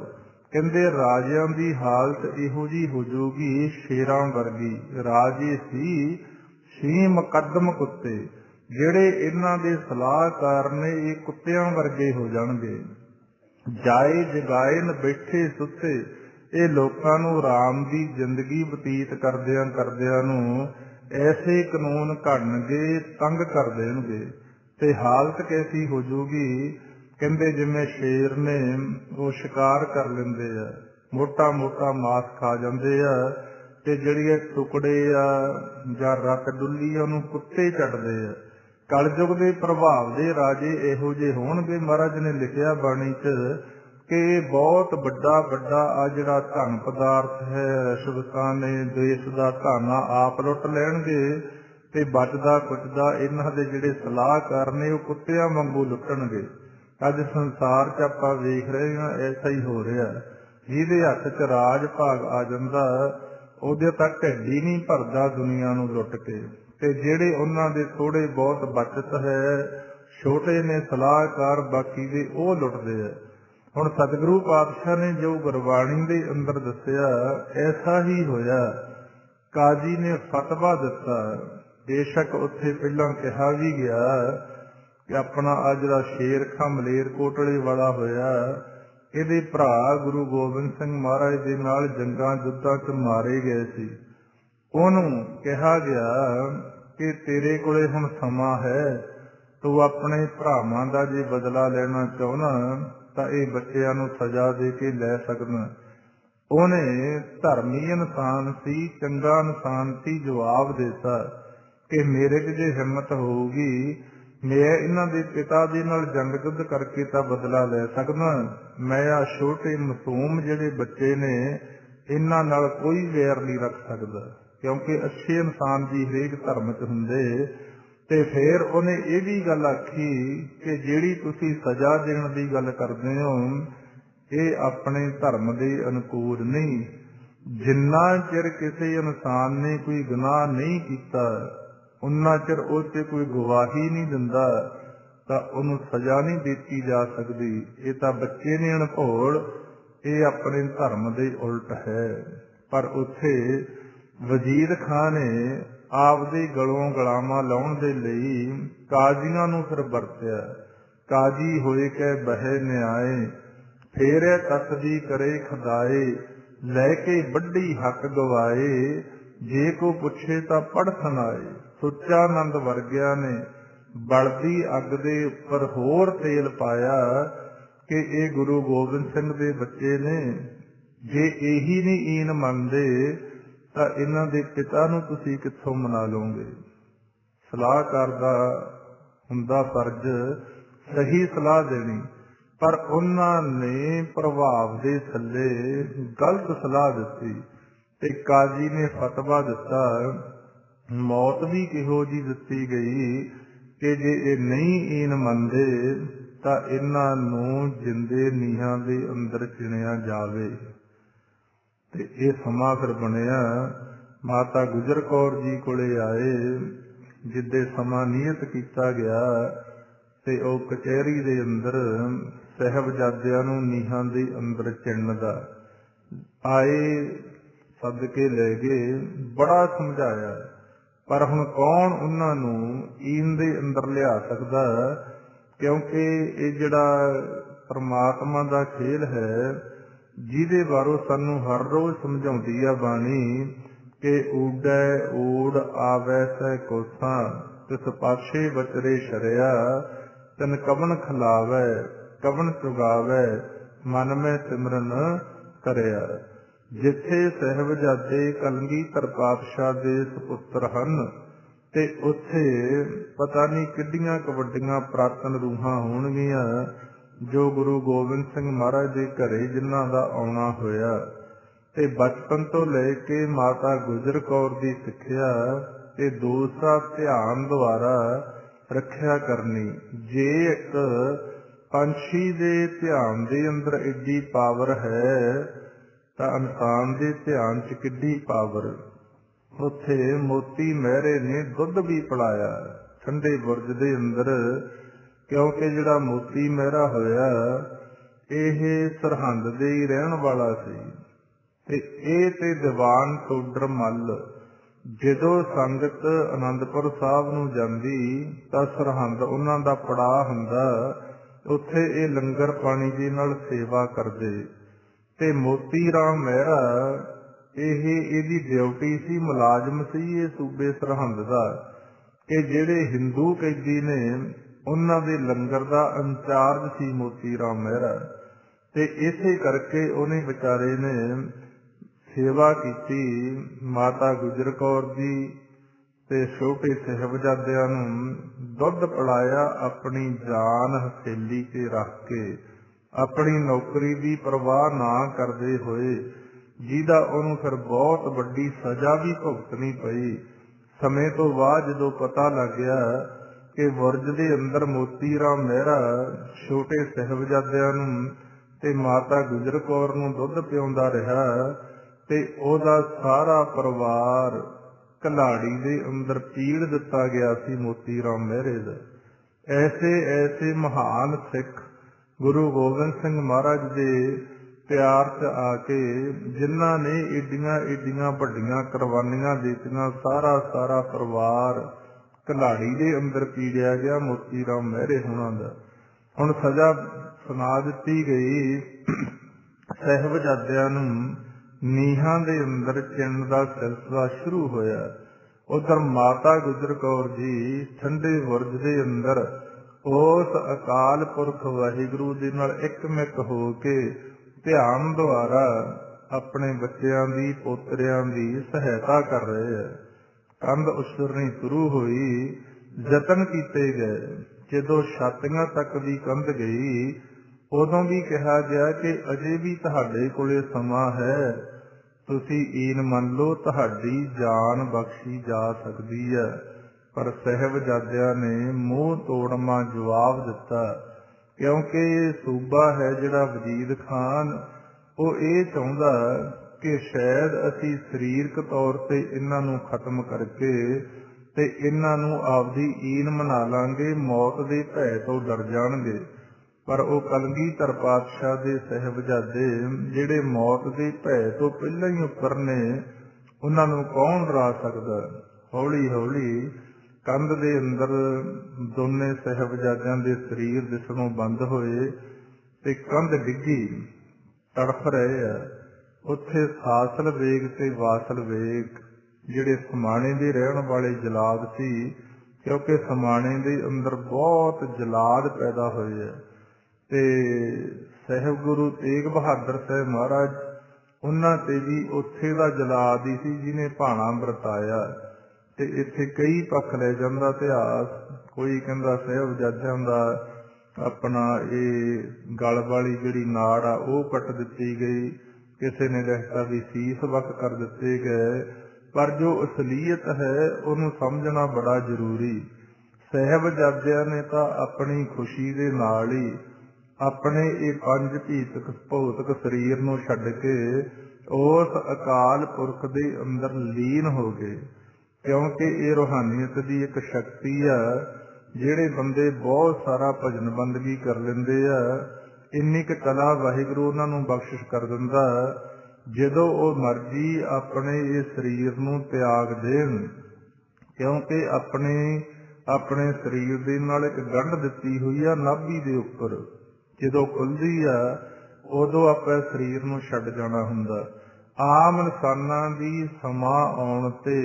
कहंदे राजियां दी हालत इहो जी हो जाऊगी शेरां वर्गी। राजे सी मुकदम कुत्ते, जिहड़े इन्हां दे सलाहकार ने ये कुत्तियां वर्गे हो जाणगे। जाए जगाए बैठे सुते, ये लोकां नूं राम दी जिंदगी बतीत करदियां करदियां नूं ऐसे कानून घड़नगे, तंग कर देणगे। ते हालत कैसी हो जाऊगी, कहंदे जिवें शेर ने वो शिकार कर लेंदे आ, मोटा मोटा मांस खा जांदे आ, ते जिहड़े टुकड़े आ जां रत डुल्ली उहनूं कुत्ते चटदे आ। कलयुग दे प्रभाव दे राजे इहो जे होणगे। महाराज ने लिखिया बाणी च कि बहुत बड़ा बड़ा आ जिहड़ा धन पदार्थ है, रिश्वतां ने देश दा धन आप लुट लैणगे ते बचदा कुचदा इन्हां दे जिहड़े सलाहकार ने वो कुत्तियां वांगू लुटणगे। अज संसार च आपां वेख रहे हां, ऐसा ही हो रहा। जिहदे हत्थ च राज भाग आ जांदा, ਉਹਦੇ तक ढिड ही नहीं भरदा दुनिया नूं लुट के। ते जिहड़े उन्हां दे थोड़े बहुत बचत है, छोटे ने सलाहकार, बाकी दे ਉਹ लुटदे आ। हुण सतगुरु पातशाह ने जो गुरबाणी दे अंदर दस्सिया, ऐसा ही होया। काजी ने फतवा दिता, बेशक उत्थे पहलां कहा भी गया कि अपना आ जिहड़ा शेर खां मलेरकोटले वाला होया, ਇਹਦੇ ਭਰਾ ਗੁਰੂ ਗੋਬਿੰਦ ਸਿੰਘ ਮਹਾਰਾਜ ਦੇ ਨਾਲ ਜੰਗਾਂ ਯੁੱਧਾਂ 'ਚ ਮਾਰੇ ਗਏ ਸੀ। ਉਹਨੂੰ ਕਿਹਾ ਗਿਆ ਕਿ ਤੇਰੇ ਕੋਲੇ ਹੁਣ ਸਮਾਂ ਹੈ, ਤੂੰ ਆਪਣੇ ਭਰਾਵਾਂ ਦਾ ਜੇ ਬਦਲਾ ਲੈਣਾ ਚਾਹੁੰਦਾ ਤਾਂ ਇਹ ਬੱਚਿਆਂ ਨੂੰ ਸਜ਼ਾ ਦੇ ਕੇ ਲੈ ਸਕਦਾ। ਉਹਨੇ ਧਰਮੀ ਇਨਸਾਨ ਸੀ, ਚੰਗਾ ਇਨਸਾਨ ਸੀ, ਜਵਾਬ ਦਿੱਤਾ ਕਿ ਮੇਰੇ 'ਚ ਜੇ ਹਿੰਮਤ ਹੋਊਗੀ ਮੈਂ ਇਹਨਾਂ ਦੇ ਪਿਤਾ ਦੇ ਨਾਲ ਜੰਗ ਯੁੱਧ ਕਰਕੇ ਤਾਂ ਬਦਲਾ ਲੈ ਸਕਦਾ। ਮੈਂ ਆ ਛੋਟੇ ਮਾਸੂਮ ਜਿਹੜੇ ਬੱਚੇ ਨੇ ਇਹਨਾਂ ਨਾਲ ਕੋਈ ਵੈਰ ਨਹੀਂ ਰੱਖ ਸਕਦਾ, ਕਿਉਂਕਿ ਅੱਛੇ ਇਨਸਾਨ ਦੀ ਹਰੇਕ ਧਰਮ 'ਚ ਹੁੰਦੇ। ਤੇ ਫਿਰ ਉਹਨੇ ਇਹ ਵੀ ਗੱਲ ਆਖੀ ਕਿ ਜਿਹੜੀ ਤੁਸੀਂ ਸਜ਼ਾ ਦੇਣ ਦੀ ਗੱਲ ਕਰਦੇ ਹੋ ਇਹ ਆਪਣੇ ਧਰਮ ਦੇ ਅਨੁਕੂਲ ਨਹੀਂ। ਜਿੰਨਾ ਚਿਰ ਕਿਸੇ ਇਨਸਾਨ ਨੇ ਕੋਈ ਗੁਨਾਹ ਨਹੀਂ ਕੀਤਾ ਉਨਾ ਚਿਰ ਉਹ 'ਤੇ ਕੋਈ ਗਵਾਹੀ ਨਹੀਂ ਦਿੰਦਾ ਤਾਂ ਉਹਨੂੰ ਸਜ਼ਾ ਨਹੀਂ ਦਿੱਤੀ ਜਾ ਸਕਦੀ। ਇਹ ਤਾਂ ਬੱਚੇ ਨੇ ਅਣਭੋਲ, ਇਹ ਆਪਣੇ ਧਰਮ ਦੇ ਉਲਟ ਹੈ। ਪਰ ਉੱਥੇ ਵਜ਼ੀਰ ਖਾਂ ਨੇ ਆਪਦੇ ਗਲੋਂ ਗਲਾਮਾਂ ਲਾਉਣ ਦੇ ਲਈ ਕਾਜ਼ੀਆਂ ਨੂੰ ਫਿਰ ਵਰਤਿਆ। ਕਾਜ਼ੀ ਹੋਏ ਕਹਿ ਬਹਿ ਨਿਆਏ, ਫੇਰੇ ਤਸਦੀ ਕਰੇ ਖਦਾਏ, ਲੈ ਕੇ ਵੱਡੀ ਹੱਕ ਗਵਾਏ, ਜੇ ਕੋ ਪੁੱਛੇ ਤਾਂ ਪੜ੍ਹ ਸੁਣਾਏ। ਸੁੱਚਾ ਨੰਦ ਵਰਗਿਆਂ ਨੇ ਬਲਦੀ ਅੱਗ ਦੇ ਉੱਪਰ ਹੋਰ ਤੇਲ ਪਾਇਆ ਕਿ ਇਹ ਗੁਰੂ ਗੋਬਿੰਦ ਸਿੰਘ ਦੇ ਬੱਚੇ ਨੇ, ਜੇ ਇਹੀ ਨਹੀਂ ਈਨ ਮੰਨਦੇ ਤਾਂ ਇਹਨਾਂ ਦੇ ਪਿਤਾ ਨੂੰ ਤੁਸੀਂ ਕਿੱਥੋਂ ਮਨਾ ਲਓਗੇ। ਸਲਾਹਕਾਰ ਦਾ ਹੁੰਦਾ ਫਰਜ਼ ਸਹੀ ਸਲਾਹ ਦੇਣੀ, ਪਰ ਉਹਨਾਂ ਨੇ ਪ੍ਰਭਾਵ ਦੇ ਥੱਲੇ ਗਲਤ ਸਲਾਹ ਦਿੱਤੀ ਤੇ ਕਾਜ਼ੀ ਨੇ ਫਤਵਾ ਦਿੱਤਾ। ਮੌਤ ਵੀ ਕਿਹੋ ਜਿਹੀ ਦਿੱਤੀ ਗਈ ਕਿ ਜੇ ਇਹ ਨਹੀਂ ਈਨ ਮੰਨਦੇ ਤਾਂ ਇਹਨਾਂ ਨੂੰ ਜਿੰਦੇ ਨੀਹਾਂ ਦੇ ਅੰਦਰ ਚਿਣਿਆ ਜਾਵੇ। ਤੇ ਇਹ ਸਮਾਂ ਫਿਰ ਬਣਿਆ ਮਾਤਾ ਗੁਜਰ ਕੌਰ ਜੀ ਕੋਲੇ ਆਏ। ਜਿੱਦੇ ਸਮਾਂ ਨਿਯਤ ਕੀਤਾ ਗਿਆ ਤੇ ਉਹ ਕਚਹਿਰੀ ਦੇ ਅੰਦਰ ਸਾਹਿਬਜ਼ਾਦਿਆਂ ਨੂੰ ਨੀਹਾਂ ਦੇ ਅੰਦਰ ਚਿਣਨ ਦਾ ਆਏ, ਸੱਦ ਕੇ ਲੈ ਗਏ। ਬੜਾ ਸਮਝਾਇਆ, ਪਰ ਹੁਣ ਕੌਣ ਉਹਨਾਂ ਨੂੰ ਈਨ ਦੇ ਅੰਦਰ ਲਿਆ ਸਕਦਾ, ਕਿਉਂਕਿ ਇਹ ਜਿਹੜਾ ਪਰਮਾਤਮਾ ਦਾ ਖੇਲ ਹੈ ਜਿਹਦੇ ਬਾਰੇ ਸਾਨੂੰ ਹਰ ਰੋਜ਼ ਸਮਝਾਉਂਦੀ ਆ ਬਾਣੀ ਕਿ ਊਡੈ ਊੜ ਆਵੈ ਸੈ ਕੋਸਾਂ, ਤਿਸ ਪਾਛੇ ਬਚਰੇ ਸ਼ਰਿਆ, ਤਨ ਕਵਨ ਖਿਲਾਵੈ ਕਵਨ ਚੁਗਾਵੈ, ਮਨ ਮੈਂ ਸਿਮਰਨ ਕਰਿਆ। ਜਿੱਥੇ ਸਾਹਿਬਜ਼ਾਦੇ ਕਲਗੀਧਰ ਪਾਤਸ਼ਾਹ ਦੇ ਸੁਪੁੱਤਰ ਹਨ ਤੇ ਉੱਥੇ ਪਤਾ ਨਹੀਂ ਕਿੱਡੀਆਂ ਵੱਡੀਆਂ ਪ੍ਰਾਤਨ ਰੂਹਾਂ ਹੋਣਗੀਆਂ ਜੋ ਗੁਰੂ ਗੋਬਿੰਦ ਸਿੰਘ ਮਹਾਰਾਜ ਦੇ ਘਰੇ ਜਿਨ੍ਹਾਂ ਦਾ ਆਉਣਾ ਹੋਇਆ। ਤੇ ਬਚਪਨ ਤੋਂ ਲੈ ਕੇ ਮਾਤਾ ਗੁਜਰ ਕੌਰ ਦੀ ਸਿੱਖਿਆ ਤੇ ਦੂਸਰਾ ਧਿਆਨ ਦੁਆਰਾ ਰੱਖਿਆ ਕਰਨੀ। ਜੇ ਇੱਕ ਪੰਛੀ ਦੇ ਧਿਆਨ ਦੇ ਅੰਦਰ ਐਡੀ ਪਾਵਰ ਹੈ ਤਾਂ ਇਨਸਾਨ ਦੇ ਧਿਆਨ 'ਚ ਕਿੱਡੀ ਪਾਵਰ। ਉੱਥੇ ਮੋਤੀ ਮਹਿਰੇ ਨੇ ਦੁੱਧ ਵੀ ਪਿਲਾਇਆ ਠੰਡੇ ਬੁਰਜ ਦੇ ਅੰਦਰ, ਕਿਉਂਕਿ ਜਿਹੜਾ ਮੋਤੀ ਮਹਿਰਾ ਹੋਇਆ ਇਹ ਸਰਹੰਦ ਦੇ ਹੀ ਰਹਿਣ ਵਾਲਾ ਸੀ। ਤੇ ਇਹ ਤੇ ਦੀਵਾਨ ਟੋਡਰ ਮੱਲ ਜਦੋਂ ਸੰਗਤ ਆਨੰਦਪੁਰ ਸਾਹਿਬ ਨੂੰ ਜਾਂਦੀ ਤਾਂ ਸਰਹੰਦ ਉਹਨਾਂ ਦਾ ਪੜਾਅ ਹੁੰਦਾ, ਉੱਥੇ ਇਹ ਲੰਗਰ ਪਾਣੀ ਦੇ ਨਾਲ ਸੇਵਾ ਕਰਦੇ। ਤੇ ਮੋਤੀ ਰਾਮ ਮਹਿਰਾ ਇਹਦੀ ਡਿਊਟੀ ਸੀ, ਮੁਲਾਜ਼ਮ ਸੀ ਇਹ ਸੂਬੇ ਸਰਹੰਦ ਦਾ, ਕਿ ਜਿਹੜੇ ਹਿੰਦੂ ਕੈਦੀ ਨੇ ਉਹਨਾਂ ਦੇ ਲੰਗਰ ਦਾ ਇੰਚਾਰਜ ਸੀ ਮੋਤੀ ਰਾਮ ਮਹਿਰਾ। ਤੇ ਇਸੇ ਕਰਕੇ ਉਹਨੇ ਵਿਚਾਰੇ ਨੇ ਸੇਵਾ ਕੀਤੀ ਮਾਤਾ ਗੁਜਰ ਕੌਰ ਦੀ ਤੇ ਛੋਟੇ ਸਾਹਿਬਜ਼ਾਦਿਆਂ ਨੂੰ ਦੁੱਧ ਪਿਲਾਇਆ ਆਪਣੀ ਜਾਨ ਹਥੇਲੀ 'ਤੇ ਰੱਖ ਕੇ, ਆਪਣੀ ਨੌਕਰੀ ਦੀ ਪਰਵਾਹ ਨਾ ਕਰਦੇ ਹੋਏ, ਜਿਹਦਾ ਉਹਨੂੰ ਫਿਰ ਬਹੁਤ ਵੱਡੀ ਸਜ਼ਾ ਵੀ ਭੁਗਤਣੀ ਪਈ। ਸਮੇਂ ਤੋਂ ਬਾਅਦ ਜਦੋਂ ਪਤਾ ਲੱਗ ਗਿਆ ਕਿ ਬੁਰਜ ਦੇ ਅੰਦਰ ਮੋਤੀ ਰਾਮ ਮਹਿਰਾ ਛੋਟੇ ਸਾਹਿਬਜ਼ਾਦਿਆਂ ਨੂੰ ਤੇ ਮਾਤਾ ਗੁਜਰ ਕੌਰ ਨੂੰ ਦੁੱਧ ਪਿਆਉਂਦਾ ਰਿਹਾ ਤੇ ਉਹਦਾ ਸਾਰਾ ਪਰਿਵਾਰ ਘਲਾੜੀ ਦੇ ਅੰਦਰ ਪੀੜ ਦਿੱਤਾ ਗਿਆ ਸੀ ਮੋਤੀ ਰਾਮ ਮਹਿਰੇ ਦਾ। ਐਸੇ ਐਸੇ ਮਹਾਨ ਸਿੱਖ ਗੁਰੂ ਗੋਬਿੰਦ ਸਿੰਘ ਮਹਾਰਾਜ ਦੇ ਪਿਆਰ 'ਚ ਆ ਕੇ ਜਿਨ੍ਹਾਂ ਨੇ ਏਡੀਆਂ ਏਡੀਆਂ ਵੱਡੀਆਂ ਕੁਰਬਾਨੀਆਂ ਦਿੱਤੀਆਂ, ਸਾਰਾ ਪਰਿਵਾਰ ਘਲਾੜੀ ਦੇ ਅੰਦਰ ਪੀੜਿਆ ਗਿਆ ਮੋਤੀ ਰਾਮ ਮਹਿਰੇ ਹੋਣਾ ਦਾ। ਹੁਣ ਸਜ਼ਾ ਸੁਣਾ ਦਿੱਤੀ ਗਈ, ਸਾਹਿਬਜ਼ਾਦਿਆਂ ਨੂੰ ਨੀਹਾਂ ਦੇ ਅੰਦਰ ਚਿਣਨ ਦਾ ਸਿਲਸਿਲਾ ਸ਼ੁਰੂ ਹੋਇਆ। ਉਧਰ ਮਾਤਾ ਗੁਜਰ ਕੌਰ ਜੀ ਠੰਡੇ ਬੁਰਜ ਦੇ ਅੰਦਰ ਉਸ ਅਕਾਲ ਪੁਰਖ ਵਾਹਿਗੁਰੂ ਦੇ ਨਾਲ ਇੱਕਮਿਕ ਹੋ ਕੇ ਧਿਆਨ ਦੁਆਰਾ ਆਪਣੇ ਬੱਚਿਆਂ ਦੀ, ਪੋਤਰਿਆਂ ਦੀ ਸਹਾਇਤਾ ਕਰ ਰਹੇ ਹੈ। ਕੰਧ ਉਸਰਨੀ ਸ਼ੁਰੂ ਹੋਈ, ਯਤਨ ਕੀਤੇ ਗਏ। ਜਦੋਂ ਛਾਤੀਆਂ ਤੱਕ ਦੀ ਕੰਧ ਗਈ, ਉਦੋਂ ਵੀ ਕਿਹਾ ਗਿਆ ਕਿ ਅਜੇ ਵੀ ਤੁਹਾਡੇ ਕੋਲੇ ਸਮਾਂ ਹੈ, ਤੁਸੀਂ ਈਨ ਮੰਨ ਲਓ, ਤੁਹਾਡੀ ਜਾਨ ਬਖਸ਼ੀ ਜਾ ਸਕਦੀ ਹੈ। ਪਰ ਸਾਹਿਬਜ਼ਾਦਿਆਂ ਨੇ ਮੂੰਹ ਤੋੜਵਾਂ ਜਵਾਬ ਦਿੱਤਾ, ਕਿਉਂਕਿ ਇਹ ਸੂਬਾ ਹੈ ਜਿਹੜਾ ਵਜੀਦ ਖਾਨ, ਉਹ ਇਹ ਚਾਹੁੰਦਾ ਕਿ ਸ਼ਾਇਦ ਅਸੀਂ ਸਰੀਰਕ ਤੌਰ ਤੇ ਇਹਨਾਂ ਨੂੰ ਖਤਮ ਕਰਕੇ ਤੇ ਇਹਨਾਂ ਨੂੰ ਆਪਦੀ ਈਨ ਮਨਾ ਲਾਂਗੇ, ਮੌਤ ਦੇ ਭੈ ਤੋਂ ਡਰ ਜਾਣਗੇ। ਪਰ ਉਹ ਕਲਗੀਧਰ ਪਾਤਸ਼ਾਹ ਦੇ ਸਾਹਿਬਜ਼ਾਦੇ ਜਿਹੜੇ ਮੌਤ ਦੇ ਭੈ ਤੋਂ ਪਹਿਲਾਂ ਹੀ ਉੱਪਰ ਨੇ, ਉਹਨਾਂ ਨੂੰ ਕੌਣ ਡਰਾ ਸਕਦਾ। ਹੌਲੀ ਹੌਲੀ ਕੰਧ ਦੇ ਅੰਦਰ ਦੋਨੇ ਸਾਹਿਬਜ਼ਾਦਿਆਂ ਦੇ ਸਰੀਰ ਦਿਸਣੋਂ ਬੰਦ ਹੋਏ ਤੇ ਕੰਧ ਡਿੱਗੀ, ਤੜਫ ਰਹੇ ਆ। ਉੱਥੇ ਸਾਸਲ ਵੇਗ ਤੇ ਵਾਸਲ ਵੇਗ ਜਿਹੜੇ ਸਮਾਣੇ ਦੇ ਰਹਿਣ ਵਾਲੇ ਜਲਾਦ ਸੀ, ਕਿਉਂਕਿ ਸਮਾਣੇ ਦੇ ਅੰਦਰ ਬਹੁਤ ਜਲਾਦ ਪੈਦਾ ਹੋਏ ਆ, ਤੇ ਸਾਹਿਬ ਗੁਰੂ ਤੇਗ ਬਹਾਦਰ ਸਾਹਿਬ ਮਹਾਰਾਜ, ਉਹਨਾਂ ਤੇ ਵੀ ਉੱਥੇ ਦਾ ਜਲਾਦ ਹੀ ਸੀ ਜਿਹਨੇ ਭਾਣਾ ਵਰਤਾਇਆ। ਤੇ ਇੱਥੇ ਕਈ ਪੱਖ ਲੈ ਜਾਂਦਾ ਇਤਿਹਾਸ। ਕੋਈ ਕਹਿੰਦਾ ਸਾਹਿਬਜ਼ਾਦਿਆਂ ਦਾ ਆਪਣਾ ਇਹ ਗਲ ਵਾਲੀ ਜਿਹੜੀ ਨਾੜ ਆ ਉਹ ਕੱਟ ਦਿੱਤੀ ਗਈ, ਕਿਸੇ ਨੇ ਲਿਖਤਾ ਵੀ ਸੀਸ ਵੱਖ ਕਰ ਦਿੱਤੇ ਗਏ। ਪਰ ਜੋ ਅਸਲੀਅਤ ਹੈ ਉਹਨੂੰ ਸਮਝਣਾ ਬੜਾ ਜ਼ਰੂਰੀ। ਸਾਹਿਬਜ਼ਾਦਿਆਂ ਨੇ ਤਾਂ ਆਪਣੀ ਖੁਸ਼ੀ ਦੇ ਨਾਲ ਹੀ ਆਪਣੇ ਇਹ ਪੰਜ ਭੌਤਿਕ ਸਰੀਰ ਨੂੰ ਛੱਡ ਕੇ ਉਸ ਅਕਾਲ ਪੁਰਖ ਦੇ ਅੰਦਰ ਲੀਨ ਹੋ ਗਏ, ਕਿਉਂਕਿ ਇਹ ਰੂਹਾਨੀਅਤ ਦੀ ਇੱਕ ਸ਼ਕਤੀ ਆ। ਜਿਹੜੇ ਬੰਦੇ ਬਹੁਤ ਸਾਰਾ ਭਜਨ ਬੰਦਗੀ ਕਰ ਲੈਂਦੇ ਆ, ਇੰਨੀ ਕੁ ਕਲਾ ਵਾਹਿਗੁਰੂ ਉਹਨਾਂ ਨੂੰ ਬਖਸ਼ਿਸ਼ ਕਰ ਦਿੰਦਾ। ਜਦੋਂ ਉਹ ਮਰਜ਼ੀ ਆਪਣੇ ਇਹ ਸਰੀਰ ਨੂੰ ਤਿਆਗ ਦੇਣ, ਕਿਉਂਕਿ ਆਪਣੇ ਸਰੀਰ ਦੇ ਨਾਲ ਇੱਕ ਗੰਢ ਦਿੱਤੀ ਹੋਈ ਆ ਨਾਭੀ ਦੇ ਉੱਪਰ, ਜਦੋਂ ਖੁੱਲਦੀ ਆ ਉਦੋਂ ਆਪਾਂ ਸਰੀਰ ਨੂੰ ਛੱਡ ਜਾਣਾ ਹੁੰਦਾ। ਆਮ ਇਨਸਾਨਾਂ ਦੀ ਸਮਾਂ ਆਉਣ ਤੇ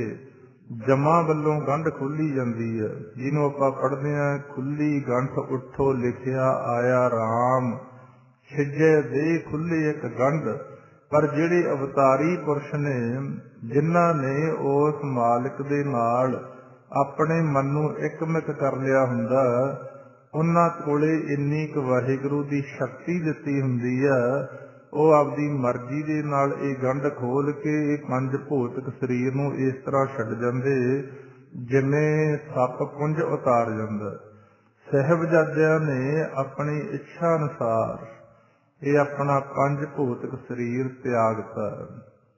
ਜਮਾਂ ਵੱਲੋਂ ਗੰਢ ਖੁੱਲੀ ਜਾਂਦੀ ਹੈ, ਜਿਹਨੂੰ ਆਪਾਂ ਪੜ੍ਹਦੇ ਹਾਂ, ਖੁੱਲੀ ਗੰਢ ਉੱਠੋ ਲਿਖਿਆ ਆਇਆ ਰਾਮ, ਛਿਜੇ ਦੇ ਖੁੱਲੀ ਇੱਕ ਗੰਢ। ਪਰ ਜਿਹੜੇ ਅਵਤਾਰੀ ਪੁਰਸ਼ ਨੇ, ਜਿਨ੍ਹਾਂ ਨੇ ਉਸ ਮਾਲਕ ਦੇ ਨਾਲ ਆਪਣੇ ਮਨ ਨੂੰ ਇੱਕਮਿਕ ਕਰ ਲਿਆ ਹੁੰਦਾ, ਉਹਨਾਂ ਕੋਲੇ ਇੰਨੀ ਕੁ ਵਾਹਿਗੁਰੂ ਦੀ ਸ਼ਕਤੀ ਦਿੱਤੀ ਹੁੰਦੀ ਆ, ਉਹ ਆਪਦੀ ਮਰਜ਼ੀ ਦੇ ਨਾਲ ਇਹ ਗੰਢ ਖੋਲ ਕੇ ਇਹ ਪੰਜ ਭੌਤਿਕ ਸਰੀਰ ਨੂੰ ਇਸ ਤਰ੍ਹਾਂ ਛੱਡ ਜਾਂਦੇ ਜਿਵੇਂ ਸੱਪ ਪੁੰਜ ਉਤਾਰ ਜਾਂਦਾ। ਸਾਹਿਬਜ਼ਾਦਿਆਂ ਨੇ ਆਪਣੀ ਇੱਛਾ ਅਨੁਸਾਰ ਇਹ ਆਪਣਾ ਪੰਜ ਭੌਤਿਕ ਸਰੀਰ ਤਿਆਗਤਾ,